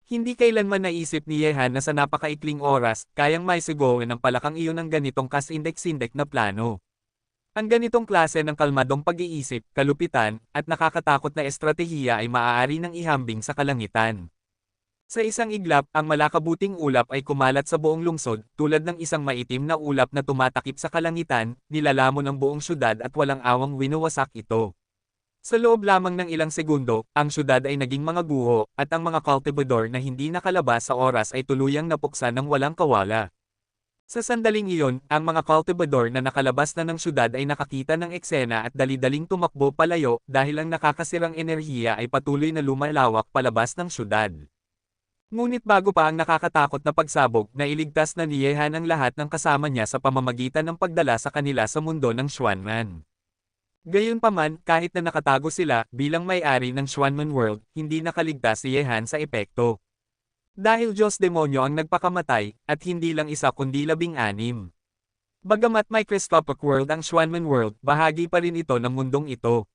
A: Hindi kailanman naisip ni Yehan na sa napakaikling oras, kayang maisugawin ng palakang iyon ng ganitong kasindek-sindek na plano. Ang ganitong klase ng kalmadong pag-iisip, kalupitan, at nakakatakot na estratehiya ay maaari nang ihambing sa kalangitan. Sa isang iglap, ang malakabuting ulap ay kumalat sa buong lungsod, tulad ng isang maitim na ulap na tumatakip sa kalangitan, nilalamon ang buong syudad at walang awang winawasak ito. Sa loob lamang ng ilang segundo, ang syudad ay naging mga guho, at ang mga cultivador na hindi nakalabas sa oras ay tuluyang napuksa ng walang kawala. Sa sandaling iyon, ang mga cultivador na nakalabas na ng syudad ay nakakita ng eksena at dali-daling tumakbo palayo dahil ang nakakasirang enerhiya ay patuloy na lumalawak palabas ng syudad. Ngunit bago pa ang nakakatakot na pagsabog, nailigtas na ni Yehan ang lahat ng kasama niya sa pamamagitan ng pagdala sa kanila sa mundo ng Xuanman. Gayunpaman, kahit na nakatago sila bilang may-ari ng Xuanman World, hindi nakaligtas si Yehan sa epekto. Dahil Diyos-demonyo ang nagpakamatay, at hindi lang isa kundi 16. Bagamat microscopic world ang Xuanman World, bahagi pa rin ito ng mundong ito.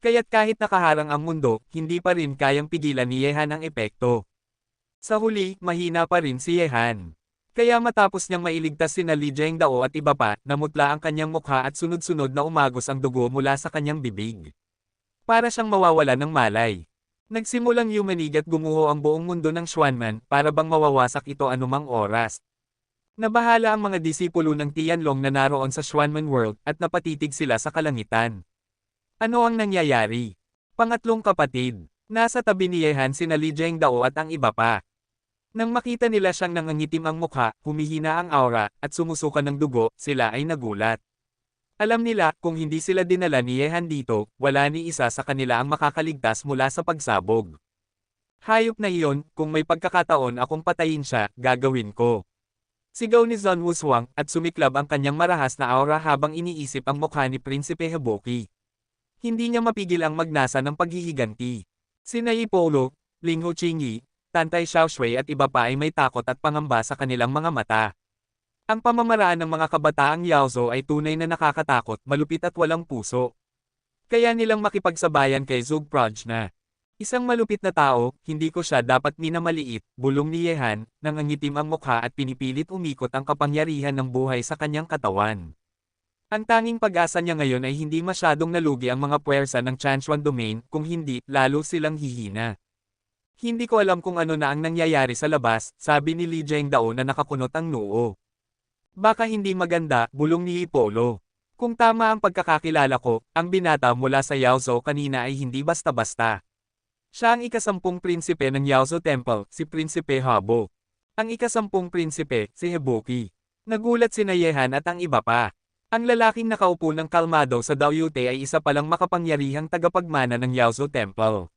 A: Kaya't kahit nakaharang ang mundo, hindi pa rin kayang pigilan ni Yehan ang epekto. Sa huli, mahina pa rin si Yehan. Kaya matapos niyang mailigtas sina Li Jiangdao at iba pa, namutla ang kanyang mukha at sunod-sunod na umagos ang dugo mula sa kanyang bibig. Para siyang mawawala ng malay. Nagsimulang yumanig at gumuho ang buong mundo ng Xuanman para bang mawawasak ito anumang oras. Nabahala ang mga disipulo ng Tianlong na naroon sa Xuanman World at napatitig sila sa kalangitan. Ano ang nangyayari? Pangatlong kapatid. Nasa tabi ni Yehan sina Li Jiangdao at ang iba pa. Nang makita nila siyang nangangitim ang mukha, humihina ang aura, at sumusuka ng dugo, sila ay nagulat. Alam nila, kung hindi sila dinala ni Yehan dito, wala ni isa sa kanila ang makakaligtas mula sa pagsabog. Hayop na iyon, kung may pagkakataon akong patayin siya, gagawin ko. Sigaw ni Zhang Wushuang, at sumiklab ang kanyang marahas na aura habang iniisip ang mukha ni Prinsipe Heboki. Hindi niya mapigil ang magnasa ng paghihiganti. Sina Ipolo, Ling Huqingyi, Tantay Xiaoshui at iba pa ay may takot at pangamba sa kanilang mga mata. Ang pamamaraan ng mga kabataang Yaozo ay tunay na nakakatakot, malupit at walang puso. Kaya nilang makipagsabayan kay Zhou Prajna. Isang malupit na tao, hindi ko siya dapat minamaliit, bulong ni Yehan, nangangitim ang mukha at pinipilit umikot ang kapangyarihan ng buhay sa kanyang katawan. Ang tanging pag-asa niya ngayon ay hindi masyadong nalugi ang mga puwersa ng Chanchuan Domain, kung hindi, lalo silang hihina. Hindi ko alam kung ano na ang nangyayari sa labas, sabi ni Li Jiangdao na nakakunot ang noo. Baka hindi maganda, bulong ni Ipolo. Kung tama ang pagkakakilala ko, ang binata mula sa Yaozo kanina ay hindi basta-basta. Siya ang ikasampung prinsipe ng Yaozo Temple, si Prinsipe Habo. Ang ikasampung prinsipe, si Hebuki. Nagulat si Yehan at ang iba pa. Ang lalaking nakaupo ng kalmado sa Daoyute ay isa palang makapangyarihang tagapagmana ng Yaozo Temple.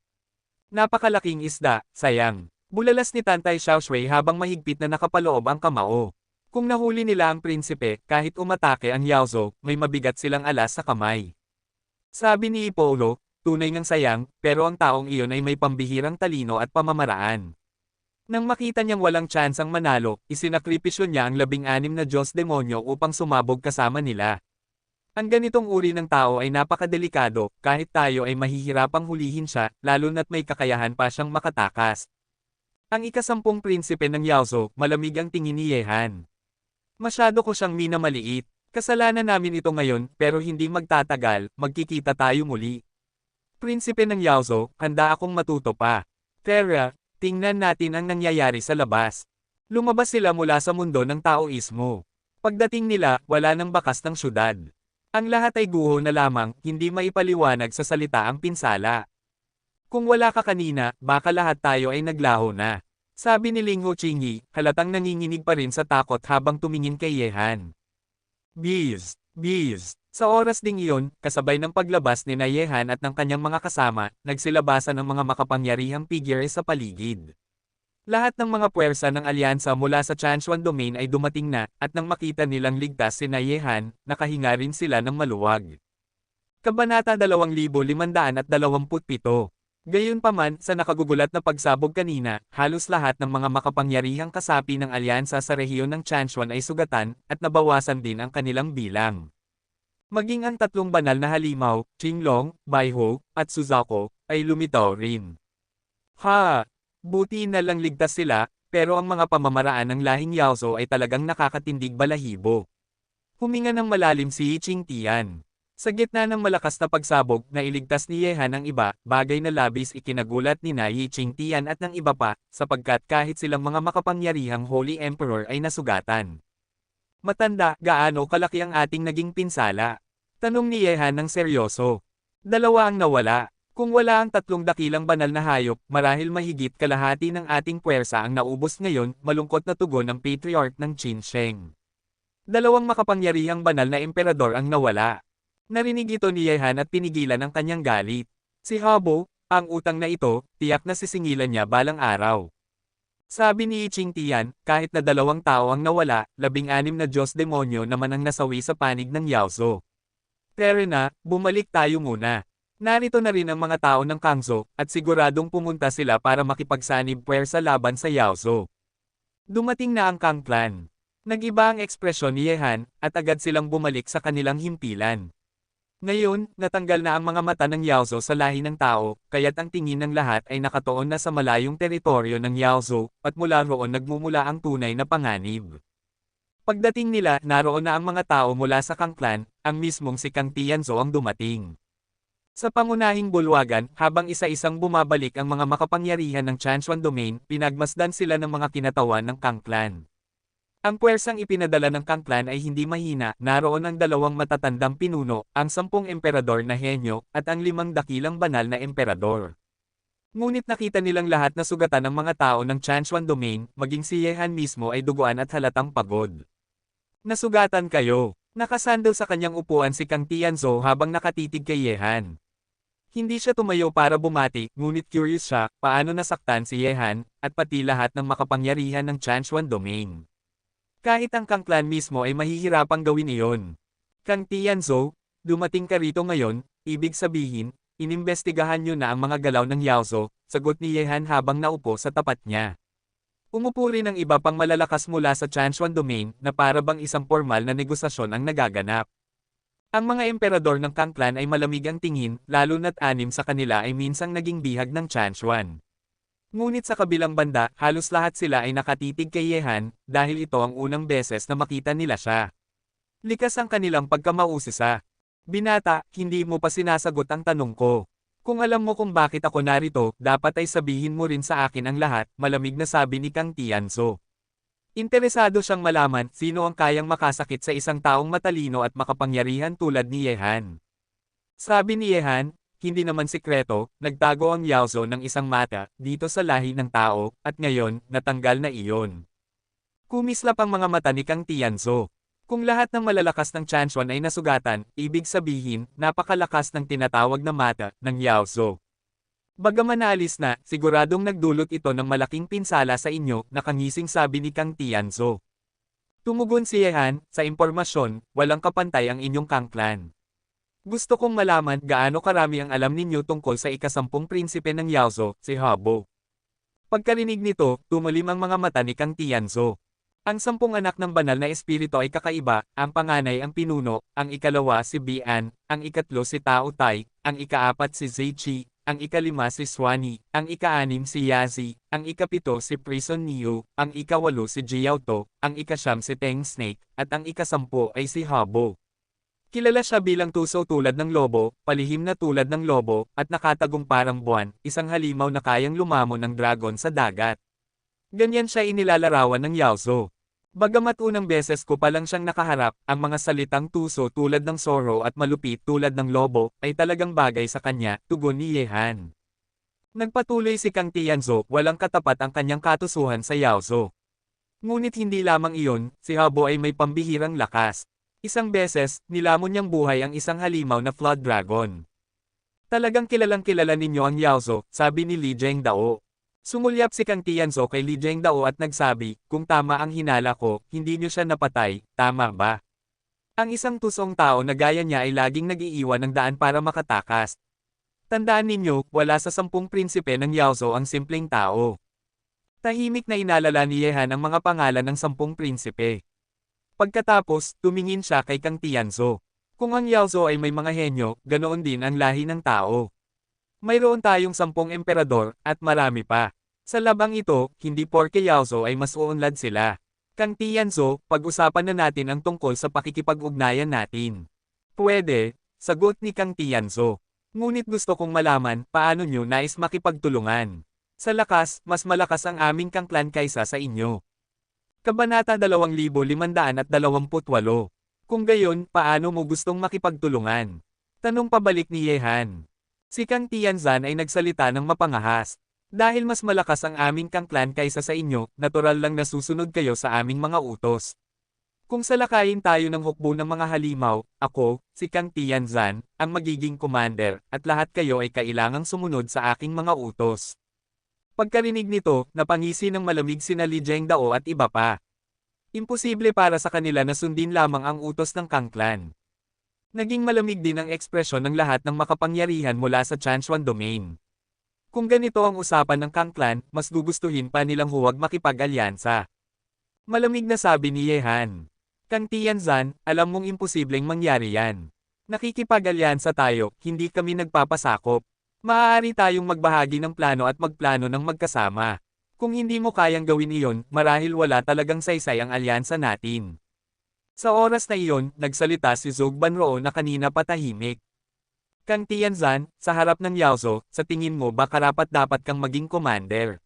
A: Napakalaking isda, sayang. Bulalas ni Tantay Xiaoshui habang mahigpit na nakapaloob ang kamao. Kung nahuli nila ang prinsipe, kahit umatake ang Yaozo, may mabigat silang alas sa kamay. Sabi ni Ipolo, tunay ngang sayang, pero ang taong iyon ay may pambihirang talino at pamamaraan. Nang makita niyang walang tsansang manalo, isinakripisyo niya ang 16 na Diyos Demonyo upang sumabog kasama nila. Ang ganitong uri ng tao ay napakadelikado, kahit tayo ay mahihirapang hulihin siya, lalo na't may kakayahan pa siyang makatakas. Ang ikasampung prinsipe ng Yaozo, malamig ang tingin ni Yehan. Masyado ko siyang minamaliit. Kasalanan namin ito ngayon, pero hindi magtatagal, magkikita tayo muli. Prinsipe ng Yaozo, handa akong matuto pa. Tara, tingnan natin ang nangyayari sa labas. Lumabas sila mula sa mundo ng Taoismo. Pagdating nila, wala nang bakas ng syudad. Ang lahat ay guho na lamang, hindi maipaliwanag sa salita ang pinsala. Kung wala ka kanina, baka lahat tayo ay naglaho na. Sabi ni Ling Ho-Chingyi, halatang nanginginig pa rin sa takot habang tumingin kay Yehan. Bees! Bees! Sa oras ding iyon, kasabay ng paglabas ni Yehan at ng kanyang mga kasama, nagsilabasan ng mga makapangyarihang figure sa paligid. Lahat ng mga puwersa ng alyansa mula sa Chanshuan Domain ay dumating na, at nang makita nilang ligtas si Yehan, nakahinga rin sila ng maluwag. Kabanata 2527. Gayunpaman, sa nakagugulat na pagsabog kanina, halos lahat ng mga makapangyarihang kasapi ng alyansa sa rehiyon ng Chanshuan ay sugatan, at nabawasan din ang kanilang bilang. Maging ang tatlong banal na halimaw, Qinglong, Baiho, at Suzaku, ay lumitaw rin. Ha! Buti na lang ligtas sila, pero ang mga pamamaraan ng lahing Yaozo ay talagang nakakatindig balahibo. Huminga ng malalim si Qingtian. Sa gitna ng malakas na pagsabog, nailigtas ni Yehan ang iba, bagay na labis ikinagulat ni Yi Qingtian at ng iba pa, sapagkat kahit silang mga makapangyarihang Holy Emperor ay nasugatan. Matanda, gaano kalaki ang ating naging pinsala? Tanong ni Yehan ng seryoso. 2 ang nawala. Kung wala ang 3 dakilang banal na hayop, marahil mahigit kalahati ng ating puwersa ang naubos ngayon, malungkot na tugon ng Patriarch ng Qin Sheng. 2 makapangyarihang banal na emperador ang nawala. Narinig ito ni Yehan at pinigilan ang kanyang galit. Si Habo, ang utang na ito, tiyak na sisingilan niya balang araw. Sabi ni Qingtian, kahit na 2 tao ang nawala, 16 na Diyos Demonyo naman ang nasawi sa panig ng Yaozo. Pero na, bumalik tayo muna. Narito na rin ang mga tao ng Kangzo, at siguradong pumunta sila para makipagsanib puwersa laban sa Yaozo. Dumating na ang Kang Clan. Nag-iba ang ekspresyon ni Yehan, at agad silang bumalik sa kanilang himpilan. Ngayon, natanggal na ang mga mata ng Yaozo sa lahi ng tao, kaya't ang tingin ng lahat ay nakatuon na sa malayong teritoryo ng Yaozo, at mula roon nagmumula ang tunay na panganib. Pagdating nila, naroon na ang mga tao mula sa Kang Clan, ang mismong si Kang Tianzo ang dumating. Sa pangunahing bulwagan, habang isa-isang bumabalik ang mga makapangyarihan ng Chanshuan Domain, pinagmasdan sila ng mga kinatawan ng Kang Clan. Ang puwersang ipinadala ng Kang Clan ay hindi mahina, naroon ang 2 matatandang pinuno, ang 10 emperador na henyo, at ang 5 dakilang banal na emperador. Ngunit nakita nilang lahat na sugatan ng mga tao ng Chanshuan Domain, maging si Yehan mismo ay duguan at halatang pagod. Nasugatan kayo. Nakasandal sa kanyang upuan si Kang Tianzo habang nakatitig kay Yehan. Hindi siya tumayo para bumati, ngunit curious siya, paano nasaktan si Yehan, at pati lahat ng makapangyarihan ng Chanshuan Domain. Kahit ang Kang Clan mismo ay mahihirapang gawin iyon. Kang Tianzo, dumating ka rito ngayon, ibig sabihin, inimbestigahan niyo na ang mga galaw ng Yaozo, sagot ni Yehan habang naupo sa tapat niya. Umupo rin ang iba pang malalakas mula sa Chanshuan Domain na para bang isang formal na negosasyon ang nagaganap. Ang mga emperador ng Kang Clan ay malamig ang tingin, lalo na't 6 sa kanila ay minsang naging bihag ng Chanshuan. Ngunit sa kabilang banda, halos lahat sila ay nakatitig kay Yehan, dahil ito ang unang beses na makita nila siya. Likas ang kanilang pagkamausisa. Binata, hindi mo pa sinasagot ang tanong ko. Kung alam mo kung bakit ako narito, dapat ay sabihin mo rin sa akin ang lahat, malamig na sabi ni Kang Tianzo. Interesado siyang malaman sino ang kayang makasakit sa isang taong matalino at makapangyarihan tulad ni Yehan. Sabi ni Yehan, hindi naman sikreto, nagtago ang Yaozo ng isang mata dito sa lahi ng tao, at ngayon, natanggal na iyon. Kumislap ang mga mata ni Kang Tianzo. Kung lahat ng malalakas ng Chanshuan ay nasugatan, ibig sabihin, napakalakas ng tinatawag na mata ng Yaozo. Bagaman naalis na, siguradong nagdulot ito ng malaking pinsala sa inyo, nakangising sabi ni Kang Tianzo. Tumugon si Yehan, sa impormasyon, walang kapantay ang inyong Kang clan. Gusto kong malaman gaano karami ang alam ninyo tungkol sa ikasampung prinsipe ng Yaozo, si Habo. Pagkarinig nito, tumalim ang mga mata ni Kang Tianzo. Ang 10 anak ng banal na espiritu ay kakaiba, ang panganay ang pinuno, ang ikalawa si Bian, ang ikatlo si Tao Tai, ang ikaapat si Zeichi, ang ikalima si Swani, ang ika-6 si Yazi, ang ika-7 si Prison Niu, ang ika-8 si Jiaoto, ang ika-9 si Teng Snake, at ang ika-10 ay si Habo. Kilala siya bilang tuso tulad ng lobo, palihim na tulad ng lobo, at nakatagong parang buwan, isang halimaw na kayang lumamon ng dragon sa dagat. Ganyan siya inilalarawan ng Yaozo. Bagamat unang beses ko pa lang siyang nakaharap, ang mga salitang tuso tulad ng Zoro at malupit tulad ng lobo, ay talagang bagay sa kanya, tugon ni Yehan. Nagpatuloy si Kang Tianzo, walang katapat ang kanyang katusuhan sa Yaozo. Ngunit hindi lamang iyon, si Habo ay may pambihirang lakas. Isang beses, nilamon niyang buhay ang isang halimaw na Flood Dragon. Talagang kilalang kilala ninyo ang Yaozo, sabi ni Li Zhengdao. Sumulyap si Kang Tianzo kay Li Zhengdao at nagsabi, kung tama ang hinala ko, hindi niyo siya napatay, tama ba? Ang isang tusong tao na gaya niya ay laging nag-iiwan ng daan para makatakas. Tandaan ninyo, wala sa 10 prinsipe ng Yaozo ang simpleng tao. Tahimik na inalala ni Yehan ang mga pangalan ng 10 prinsipe. Pagkatapos, tumingin siya kay Kang Tianzo. Kung ang Yaozo ay may mga henyo, ganoon din ang lahi ng tao. Mayroon tayong 10 emperador, at marami pa. Sa labang ito, hindi porke Yaozo ay mas uunlad sila. Kang Tianzo, pag-usapan na natin ang tungkol sa pakikipag-ugnayan natin. Pwede, sagot ni Kang Tianzo. Ngunit gusto kong malaman, paano nyo nais makipagtulungan? Sa lakas, mas malakas ang aming Kang clan kaysa sa inyo. Kabanata 2528. Kung gayon, paano mo gustong makipagtulungan? Tanong pabalik ni Yehan. Si Kang Tianzan ay nagsalita ng mapangahas. Dahil mas malakas ang aming Kang clan kaysa sa inyo, natural lang na susunod kayo sa aming mga utos. Kung salakayin tayo ng hukbo ng mga halimaw, ako, si Kang Tianzan, ang magiging commander, at lahat kayo ay kailangang sumunod sa aking mga utos. Pagkarinig nito, napangisi ng malamig sina Li Zhengdao at iba pa. Imposible para sa kanila na sundin lamang ang utos ng Kang clan. Naging malamig din ang ekspresyon ng lahat ng makapangyarihan mula sa Chanshuan Domain. Kung ganito ang usapan ng Kang clan, mas gugustuhin pa nilang huwag makipag-alyansa. Malamig na sabi ni Yehan. Kang Tianzan, alam mong imposibleng mangyari yan. Nakikipag-alyansa tayo, hindi kami nagpapasakop. Maaari tayong magbahagi ng plano at magplano ng magkasama. Kung hindi mo kayang gawin iyon, marahil wala talagang saysay ang alyansa natin. Sa oras na iyon, nagsalita si Zhou Banroo na kanina patahimik. Kang Tianzan, sa harap ng Yaozo, sa tingin mo ba karapat-dapat kang maging commander?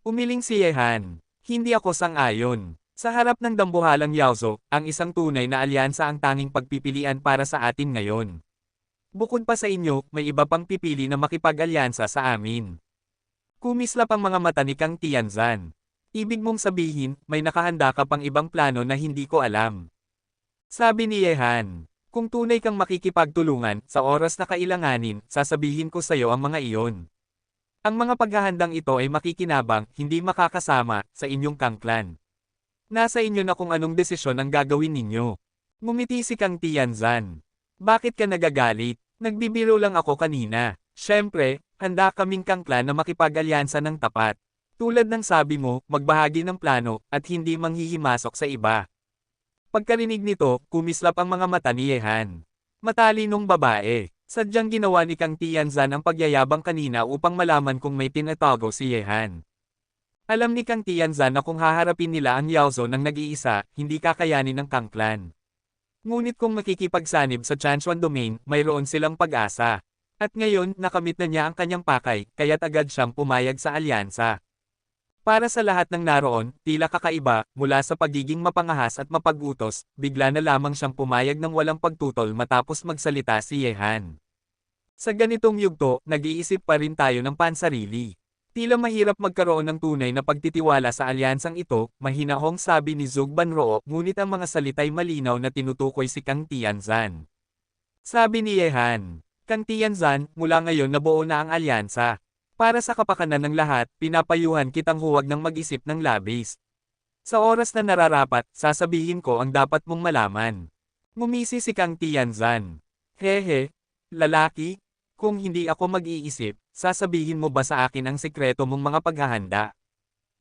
A: Umiling si Yehan. Hindi ako sang-ayon. Sa harap ng dambuhalang Yaozo, ang isang tunay na alyansa ang tanging pagpipilian para sa atin ngayon. Bukod pa sa inyo, may iba pang pipili na makipag-alyansa sa amin. Kumislap ang mga mata ni Kang Tianzan. Ibig mong sabihin, may nakahanda ka pang ibang plano na hindi ko alam. Sabi ni Yehan, kung tunay kang makikipagtulungan, sa oras na kailanganin, sasabihin ko sa iyo ang mga iyon. Ang mga paghahandang ito ay makikinabang, hindi makakasama, sa inyong Kang clan. Nasa inyo na kung anong desisyon ang gagawin ninyo. Ngumiti si Kang Tianzan. Bakit ka nagagalit? Nagbibiro lang ako kanina. Siyempre, handa kaming Kang clan na makipag-alyansa ng tapat. Tulad ng sabi mo, magbahagi ng plano, at hindi manghihimasok sa iba. Pagkarinig nito, kumislap ang mga mata ni Yehan. Matalinong babae. Sadyang ginawa ni Kang Tianzan ang pagyayabang kanina upang malaman kung may tinatago si Yehan. Alam ni Kang Tianzan na kung haharapin nila ang Yaozo ng nag-iisa, hindi kakayanin ng Kang clan. Ngunit kung makikipagsanib sa Chanshuan Domain, mayroon silang pag-asa. At ngayon, nakamit na niya ang kanyang pakay, kaya't agad siyang pumayag sa alyansa. Para sa lahat ng naroon, tila kakaiba, mula sa pagiging mapangahas at mapag-utos, bigla na lamang siyang pumayag ng walang pagtutol matapos magsalita si Yehan. Sa ganitong yugto, nag-iisip pa rin tayo ng pansarili. Tila mahirap magkaroon ng tunay na pagtitiwala sa alyansang ito, mahinahong sabi ni Zhug Banroo, ngunit ang mga salitay malinaw na tinutukoy si Kang Tianzan. Sabi ni Yehan, Kang Tianzan, mula ngayon nabuo na ang alyansa. Para sa kapakanan ng lahat, pinapayuhan kitang huwag ng mag-isip ng labis. Sa oras na nararapat, sasabihin ko ang dapat mong malaman. Ngumisi si Kang Tianzan. Hehe, lalaki, kung hindi ako mag-iisip, sasabihin mo ba sa akin ang sekreto mong mga paghahanda?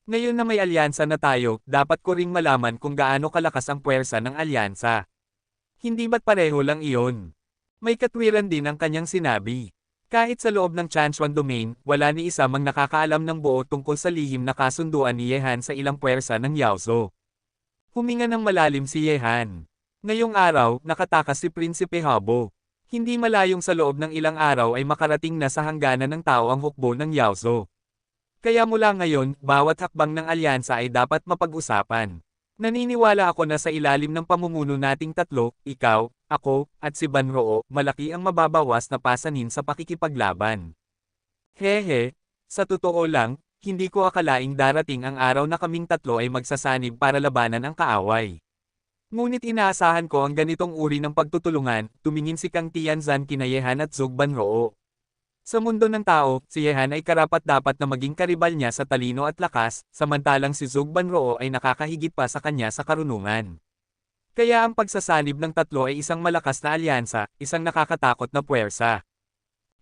A: Ngayon na may alyansa na tayo, dapat ko ring malaman kung gaano kalakas ang puwersa ng alyansa. Hindi ba't pareho lang iyon? May katwiran din ang kanyang sinabi. Kahit sa loob ng Chanchuan Domain, wala ni isa mang nakakaalam ng buo tungkol sa lihim na kasunduan ni Yehan sa ilang puwersa ng Yaozo. Huminga ng malalim si Yehan. Ngayong araw, nakatakas si Prinsipe Habo. Hindi malayong sa loob ng ilang araw ay makarating na sa hangganan ng tao ang hukbo ng Yaozo. Kaya mula ngayon, bawat hakbang ng alyansa ay dapat mapag-usapan. Naniniwala ako na sa ilalim ng pamumuno nating tatlo, ikaw, ako, at si Banroo, malaki ang mababawas na pasanin sa pakikipaglaban. Hehe, sa totoo lang, hindi ko akalaing darating ang araw na kaming tatlo ay magsasanib para labanan ang kaaway. Ngunit inaasahan ko ang ganitong uri ng pagtutulungan, tumingin si Kang Tianzan kina Yehan at Zhug Banroo. Sa mundo ng tao, si Yehan ay karapat-dapat na maging karibal niya sa talino at lakas, samantalang si Zhug Banroo ay nakakahigit pa sa kanya sa karunungan. Kaya ang pagsasanib ng tatlo ay isang malakas na alyansa, isang nakakatakot na puwersa.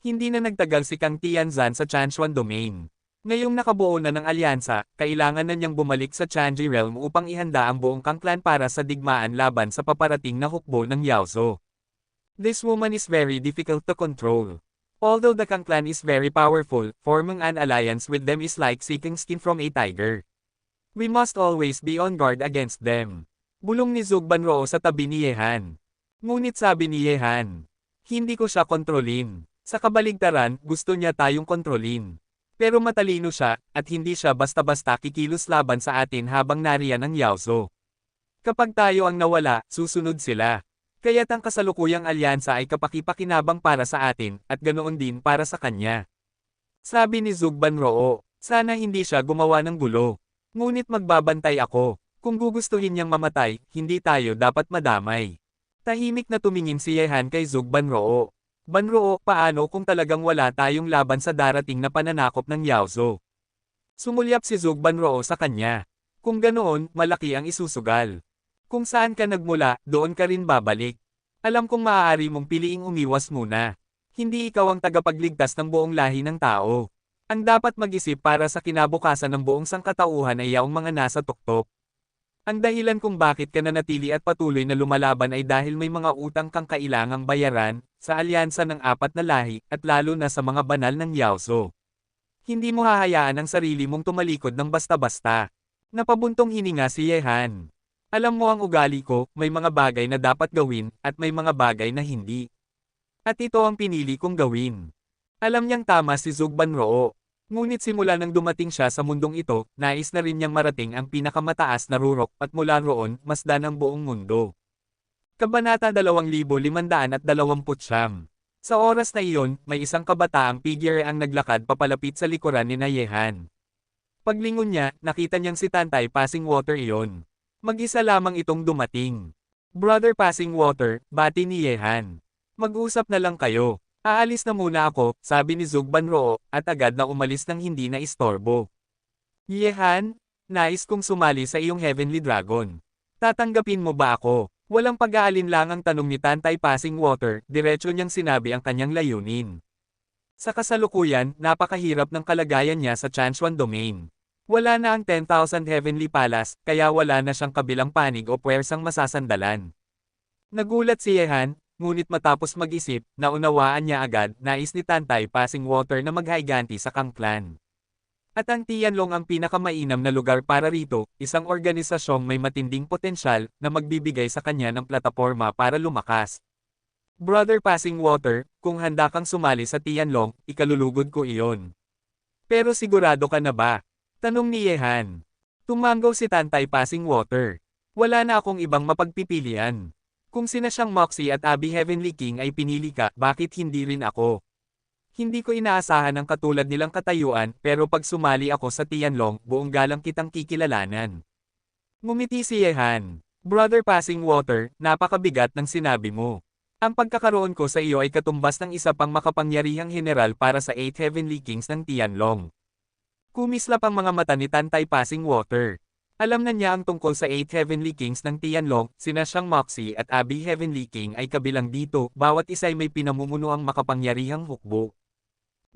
A: Hindi na nagtagal si Kang Tianzan sa Chanchuan Domain. Ngayong nakabuo na ng alyansa, kailangan na niyang bumalik sa Chanji Realm upang ihanda ang buong Kang Clan para sa digmaan laban sa paparating na hukbo ng Yaozo. This woman is very difficult to control. Although the Kang Clan is very powerful, forming an alliance with them is like seeking skin from a tiger. We must always be on guard against them. Bulong ni Zhug Banroo sa tabi ni Yehan. Ngunit sabi ni Yehan, hindi ko siya kontrolin. Sa kabaligtaran, gusto niya tayong kontrolin. Pero matalino siya, at hindi siya basta-basta kikilos laban sa atin habang nariyan ang Yaozo. Kapag tayo ang nawala, susunod sila. Kaya't ang kasalukuyang alyansa ay kapakipakinabang para sa atin, at ganoon din para sa kanya. Sabi ni Zhug Banroo, sana hindi siya gumawa ng gulo. Ngunit magbabantay ako. Kung gugustuhin niyang mamatay, hindi tayo dapat madamay. Tahimik na tumingin si Yehan kay Zhug Banroo. Banroo, paano kung talagang wala tayong laban sa darating na pananakop ng Yaozo? Sumulyap si Zhug Banroo sa kanya. Kung ganoon, malaki ang isusugal. Kung saan ka nagmula, doon ka rin babalik. Alam kong maaari mong piliing umiwas muna. Hindi ikaw ang tagapagligtas ng buong lahi ng tao. Ang dapat mag-isip para sa kinabukasan ng buong sangkatauhan ay yaong mga nasa tuktok. Ang dahilan kung bakit ka nanatili at patuloy na lumalaban ay dahil may mga utang kang kailangang bayaran, sa alyansa ng apat na lahi, at lalo na sa mga banal ng Yaozo. Hindi mo hahayaan ang sarili mong tumalikod ng basta-basta. Napabuntong hininga si Yehan. Alam mo ang ugali ko, may mga bagay na dapat gawin, at may mga bagay na hindi. At ito ang pinili kong gawin. Alam niyang tama si Zhug Banroo. Ngunit simula nang dumating siya sa mundong ito, nais na rin niyang marating ang pinakamataas na rurok at mula roon, masdan ang buong mundo. Kabanata 2529. Sa oras na iyon, may isang kabataang figure ang naglakad papalapit sa likuran ni Yehan. Paglingon niya, nakita niyang si Tantay Passing Water iyon. Mag-isa lamang itong dumating. Brother Passing Water, bati ni Yehan. Mag-usap na lang kayo. Aalis na muna ako, sabi ni Zhug Banroo, at agad na umalis nang hindi na istorbo. Yehan, nais kong sumali sa iyong Heavenly Dragon. Tatanggapin mo ba ako? Walang pag-aalinlangang tanong ni Tantay Passing Water, diretso niyang sinabi ang kanyang layunin. Sa kasalukuyan, napakahirap ng kalagayan niya sa Chanchuan Domain. Wala na ang 10,000 Heavenly Palace, kaya wala na siyang kabilang panig o puwersang masasandalan. Nagulat si Yehan, ngunit matapos mag-isip, naunawaan niya agad, nais ni Tantay Passing Water na maghaiganti sa Kang Clan. At ang Tianlong ang pinakamainam na lugar para rito, isang organisasyong may matinding potensyal na magbibigay sa kanya ng plataporma para lumakas. Brother Passing Water, kung handa kang sumali sa Tianlong, ikalulugod ko iyon. Pero sigurado ka na ba? Tanong ni Yehan. Tumanggaw si Tantay Passing Water. Wala na akong ibang mapagpipilian. Kung sina siyang Moxie at Abby Heavenly King ay pinili ka, bakit hindi rin ako? Hindi ko inaasahan ang katulad nilang katayuan, pero pag sumali ako sa Tianlong, buong galang kitang kikilalanan. Ngumiti si Yehan. Brother Passing Water, napakabigat ng sinabi mo. Ang pagkakaroon ko sa iyo ay katumbas ng isa pang makapangyarihang general para sa 8 Heavenly Kings ng Tianlong. Kumislap ang mga mata ni Tantay Passing Water. Alam na niya ang tungkol sa 8 Heavenly Kings ng Tianlong, sina siyang Moxie at Abby Heavenly King ay kabilang dito, bawat isa ay may pinamumunuang makapangyarihang hukbo.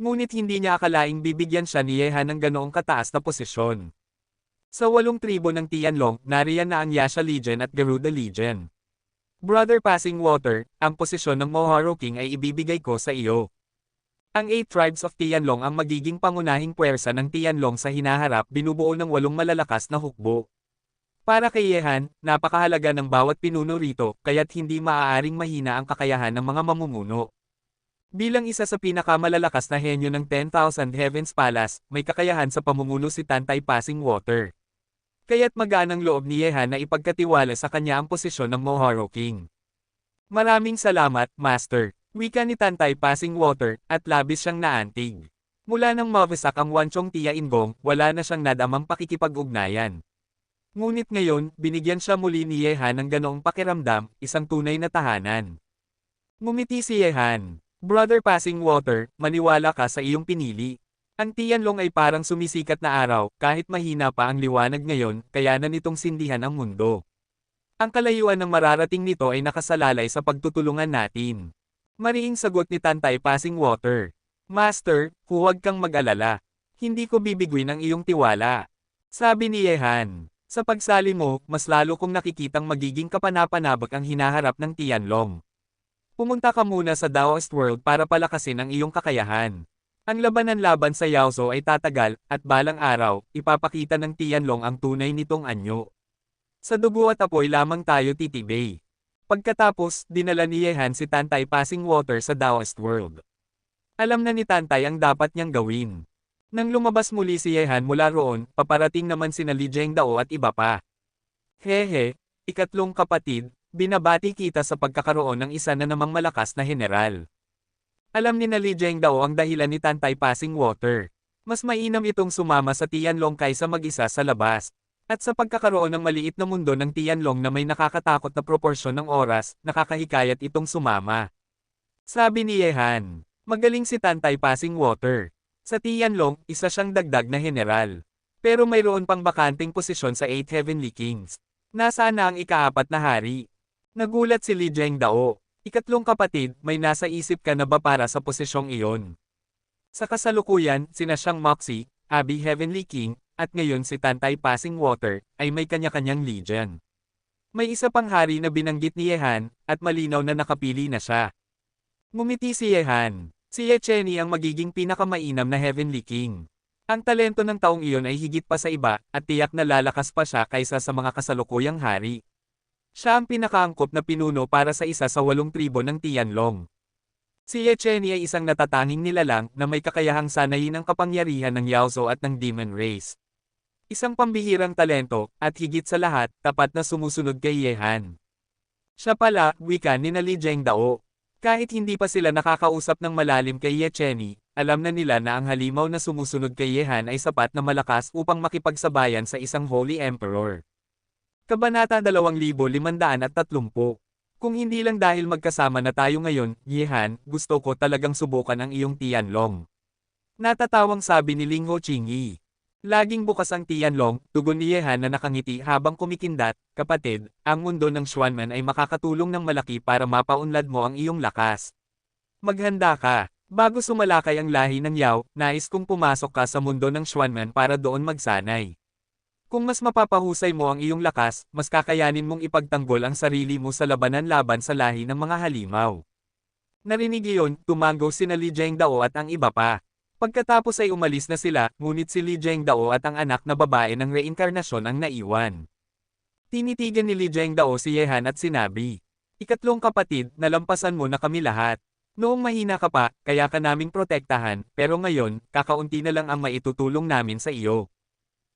A: Ngunit hindi niya akalaing bibigyan siya ni Yehan ng ganoong kataas na posisyon. Sa 8 tribo ng Tianlong, nariyan na ang Yasha Legion at Garuda Legion. Brother Passing Water, ang posisyon ng Mohoro King ay ibibigay ko sa iyo. Ang 8 tribes of Tianlong ang magiging pangunahing puwersa ng Tianlong sa hinaharap, binubuo ng 8 malalakas na hukbo. Para kay Yehan, napakahalaga ng bawat pinuno rito, kaya't hindi maaaring mahina ang kakayahan ng mga mamumuno. Bilang isa sa pinakamalalakas na henyo ng 10,000 Heavens Palace, may kakayahan sa pamumuno si Tantay Passing Water. Kaya't magaan ang loob ni Yehan na ipagkatiwala sa kanya ang posisyon ng Mohoro King. Maraming salamat, Master. Wika ni Tantay Passing Water, at labis siyang naantig. Mula nang mawasak ang Wanchong Tia Ingong, wala na siyang nadamang pakikipag-ugnayan. Ngunit ngayon, binigyan siya muli ni Yehan ng ganoong pakiramdam, isang tunay na tahanan. Ngumiti si Yehan. Brother Passing Water, maniwala ka sa iyong pinili. Ang Tianlong ay parang sumisikat na araw, kahit mahina pa ang liwanag ngayon, kaya na nitong sindihan ang mundo. Ang kalayuan ng mararating nito ay nakasalalay sa pagtutulungan natin. Mariing sagot ni Tantay Passing Water. Master, huwag kang mag-alala. Hindi ko bibiguin ang iyong tiwala. Sabi ni Yehan. Sa pagsali mo, mas lalo kong nakikitang magiging kapanapanabak ang hinaharap ng Tianlong. Pumunta ka muna sa Daoist World para palakasin ang iyong kakayahan. Ang labanan laban sa Yaozo ay tatagal, at balang araw, ipapakita ng Tianlong ang tunay nitong anyo. Sa dugo at apoy lamang tayo titibay. Pagkatapos, dinala ni Yehan si Tantay Passing Water sa Daoist World. Alam na ni Tantay ang dapat niyang gawin. Nang lumabas muli si Yehan mula roon, paparating naman sina Li Zhengdao at iba pa. Hehe, ikatlong kapatid, binabati kita sa pagkakaroon ng isa na namang malakas na general. Alam ni Li Zhengdao ang dahilan ni Tantay Passing Water. Mas mainam itong sumama sa Tianlong kaysa mag-isa sa labas. At sa pagkakaroon ng maliit na mundo ng Tianlong na may nakakatakot na proporsyon ng oras, nakakahikayat itong sumama. Sabi ni Yehan, magaling si Tantay Passing Water. Sa Tianlong, isa siyang dagdag na general. Pero mayroon pang bakanting posisyon sa 8 Heavenly Kings. Nasaan na ang ika-4 na hari? Nagulat si Li Zhengdao. Ikatlong kapatid, may nasa isip ka na ba para sa posisyong iyon? Sa kasalukuyan, sina siyang Moxie, Abby Heavenly King, at ngayon si Tantay Passing Water, ay may kanya-kanyang legion. May isa pang hari na binanggit ni Yehan, at malinaw na nakapili na siya. Ngumiti si Yehan. Si Ye Chenny ang magiging pinakamainam na Heavenly King. Ang talento ng taong iyon ay higit pa sa iba, at tiyak na lalakas pa siya kaysa sa mga kasalukuyang hari. Siya ang pinakaangkop na pinuno para sa isa sa 8 tribo ng Tianlong. Si Ye Chenny ay isang natatanging nilalang na may kakayahang sanayin ang kapangyarihan ng Yaozo at ng Demon Race. Isang pambihirang talento, at higit sa lahat, tapat na sumusunod kay Yehan. Siya pala, wika ni Li Zhengdao. Kahit hindi pa sila nakakausap ng malalim kay Ye Chenny, alam na nila na ang halimaw na sumusunod kay Yehan ay sapat na malakas upang makipagsabayan sa isang Holy Emperor. Kabanata 2530. Kung hindi lang dahil magkasama na tayo ngayon, Yehan, gusto ko talagang subukan ang iyong Tianlong. Natatawang sabi ni Ling Ho Qingyi. Laging bukas ang Tianlong, tugon ni Yehan na nakangiti habang kumikindat, kapatid, ang mundo ng Xuanman ay makakatulong ng malaki para mapaunlad mo ang iyong lakas. Maghanda ka. Bago sumalakay ang lahi ng Yao, nais kong pumasok ka sa mundo ng Xuanman para doon magsanay. Kung mas mapapahusay mo ang iyong lakas, mas kakayanin mong ipagtanggol ang sarili mo sa labanan laban sa lahi ng mga halimaw. Narinig iyon, tumanggaw sina Li Zhengdao at ang iba pa. Pagkatapos ay umalis na sila, ngunit si Li Zhengdao at ang anak na babae ng reinkarnasyon ang naiwan. Tinitigan ni Li Zhengdao si Yehan at sinabi, ikatlong kapatid, nalampasan mo na kami lahat. Noong mahina ka pa, kaya ka naming protektahan, pero ngayon, kakaunti na lang ang maitutulong namin sa iyo.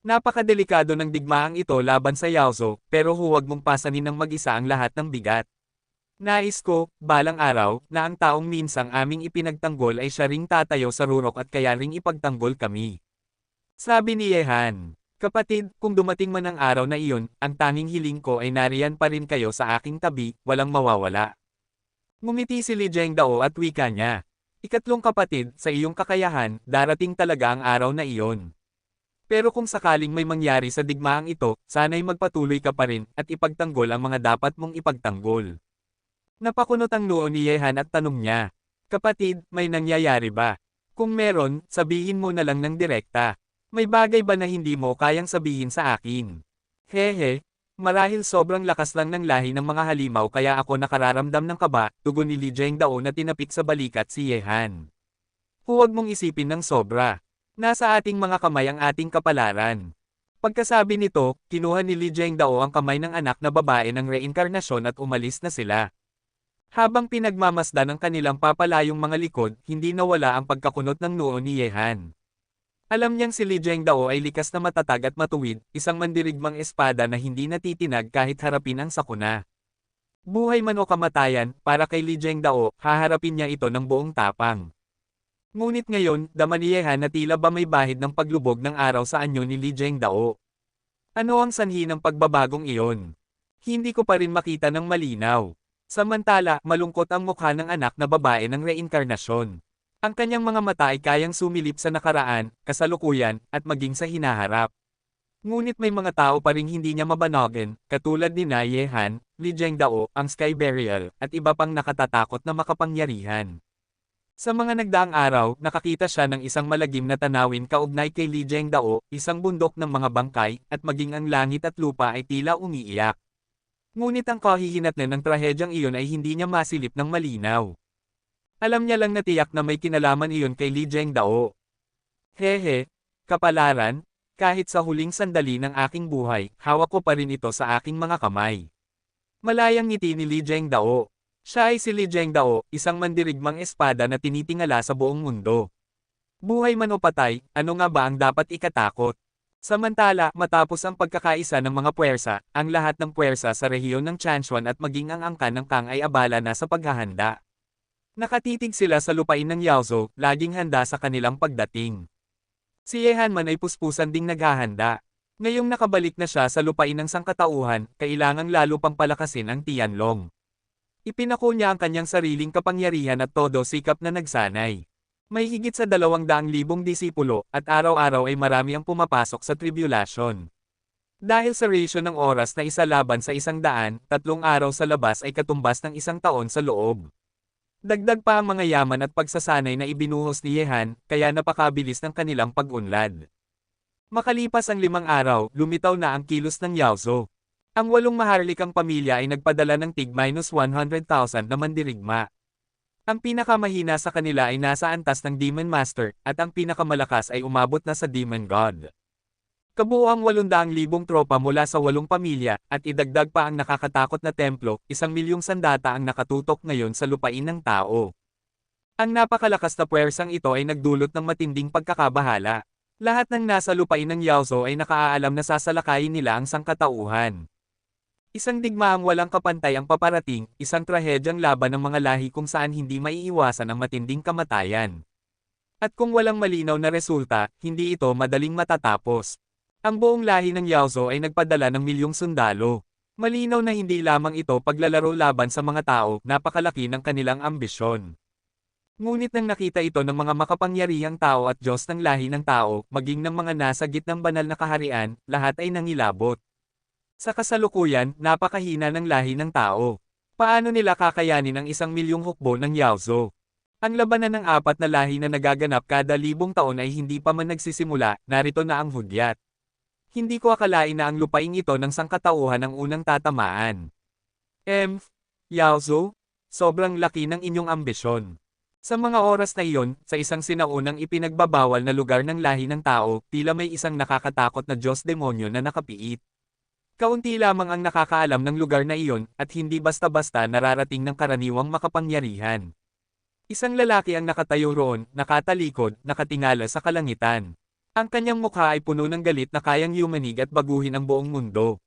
A: Napakadelikado ng digmaang ito laban sa Yaozo, pero huwag mong pasanin ng mag-isa ang lahat ng bigat. Nais ko, balang araw, na ang taong minsang aming ipinagtanggol ay siya ring tatayo sa rurok at kaya ring ipagtanggol kami. Sabi ni Yehan, kapatid, kung dumating man ang araw na iyon, ang tanging hiling ko ay nariyan pa rin kayo sa aking tabi, walang mawawala. Ngumiti si Li Zhengdao at wika niya. Ikatlong kapatid, sa iyong kakayahan, darating talaga ang araw na iyon. Pero kung sakaling may mangyari sa digmaang ito, sana'y magpatuloy ka pa rin, at ipagtanggol ang mga dapat mong ipagtanggol. Napakunot ang noo ni Yehan at tanong niya, kapatid, may nangyayari ba? Kung meron, sabihin mo na lang ng direkta. May bagay ba na hindi mo kayang sabihin sa akin? Hehe, marahil sobrang lakas lang ng lahi ng mga halimaw kaya ako nakararamdam ng kaba, tugon ni Li Zhengdao na tinapik sa balikat si Yehan. Huwag mong isipin ng sobra. Nasa ating mga kamay ang ating kapalaran. Pagkasabi nito, kinuha ni Li Zhengdao ang kamay ng anak na babae ng reinkarnasyon at umalis na sila. Habang pinagmamasdan ng kanilang papalayong mga likod, hindi nawala ang pagkakunot ng noo ni Yehan. Alam niyang si Li Zhengdao ay likas na matatag at matuwid, isang mandirigmang espada na hindi natitinag kahit harapin ang sakuna. Buhay man o kamatayan, para kay Li Zhengdao, haharapin niya ito ng buong tapang. Ngunit ngayon, dama ni Yehan na tila ba may bahid ng paglubog ng araw sa anyo ni Li Zhengdao. Ano ang sanhi ng pagbabagong iyon? Hindi ko pa rin makita ng malinaw. Samantala, malungkot ang mukha ng anak na babae ng reinkarnasyon. Ang kanyang mga mata ay kayang sumilip sa nakaraan, kasalukuyan, at maging sa hinaharap. Ngunit may mga tao pa ring hindi niya mabanogin, katulad ni Na Yehan, Li Zhengdao, ang Sky Burial, at iba pang nakatatakot na makapangyarihan. Sa mga nagdaang araw, nakakita siya ng isang malagim na tanawin kaugnay kay Li Zhengdao, isang bundok ng mga bangkay, at maging ang langit at lupa ay tila umiiyak. Ngunit ang kahihinatnan ng trahedyang iyon ay hindi niya masilip ng malinaw. Alam niya lang na tiyak na may kinalaman iyon kay Li Zhengdao. Hehe, kapalaran, kahit sa huling sandali ng aking buhay, hawak ko pa rin ito sa aking mga kamay. Malayang ngiti ni Li Zhengdao. Siya ay si Li Zhengdao, isang mandirigmang espada na tinitingala sa buong mundo. Buhay man o patay, ano nga ba ang dapat ikatakot? Samantala, matapos ang pagkakaisa ng mga puwersa, ang lahat ng puwersa sa rehiyon ng Chanchuan at maging ang angkan ng Kang ay abala na sa paghahanda. Nakatitig sila sa lupain ng Yaozo, laging handa sa kanilang pagdating. Si Yehan man ay puspusan ding naghahanda. Ngayong nakabalik na siya sa lupain ng sangkatauhan, kailangang lalo pang palakasin ang Tianlong. Ipinako niya ang kanyang sariling kapangyarihan at todo sikap na nagsanay. May higit sa 200,000 disipulo, at araw-araw ay marami ang pumapasok sa tribulasyon. Dahil sa ratio ng oras na isa laban sa 100, 3 araw sa labas ay katumbas ng 1 taon sa loob. Dagdag pa ang mga yaman at pagsasanay na ibinuhos ni Yehan, kaya napakabilis ng kanilang pag-unlad. Makalipas ang 5 araw, lumitaw na ang kilos ng Yaozo. Ang 8 maharlikang pamilya ay nagpadala ng tig-100,000 na mandirigma. Ang pinakamahina sa kanila ay nasa antas ng Demon Master, at ang pinakamalakas ay umabot na sa Demon God. Kabuuang 800,000 tropa mula sa 8 pamilya, at idagdag pa ang nakakatakot na templo, 1,000,000 sandata ang nakatutok ngayon sa lupain ng tao. Ang napakalakas na puwersang ito ay nagdulot ng matinding pagkakabahala. Lahat ng nasa lupain ng Yaozo ay nakaaalam na sasalakayin nila ang sangkatauhan. Isang digmaang walang kapantay ang paparating, isang trahedyang laban ng mga lahi kung saan hindi maiiwasan ang matinding kamatayan. At kung walang malinaw na resulta, hindi ito madaling matatapos. Ang buong lahi ng Yaozo ay nagpadala ng milyong sundalo. Malinaw na hindi lamang ito paglalaro laban sa mga tao, napakalaki ng kanilang ambisyon. Ngunit nang nakita ito ng mga makapangyarihang tao at Diyos ng lahi ng tao, maging ng mga nasa gitnang banal na kaharian, lahat ay nangilabot. Sa kasalukuyan, napakahina ng lahi ng tao. Paano nila kakayanin ang 1,000,000 hukbo ng Yaozo? Ang labanan ng 4 na lahi na nagaganap kada 1,000 taon ay hindi pa man nagsisimula, narito na ang hudyat. Hindi ko akalain na ang lupaing ito ng sangkatauhan ang unang tatamaan. Yaozo, sobrang laki ng inyong ambisyon. Sa mga oras na iyon, sa isang sinaunang ipinagbabawal na lugar ng lahi ng tao, tila may isang nakakatakot na Diyos-demonyo na nakapiit. Kaunti lamang ang nakakaalam ng lugar na iyon, at hindi basta-basta nararating ng karaniwang makapangyarihan. Isang lalaki ang nakatayo roon, nakatalikod, nakatingala sa kalangitan. Ang kanyang mukha ay puno ng galit na kayang yumanig at baguhin ang buong mundo.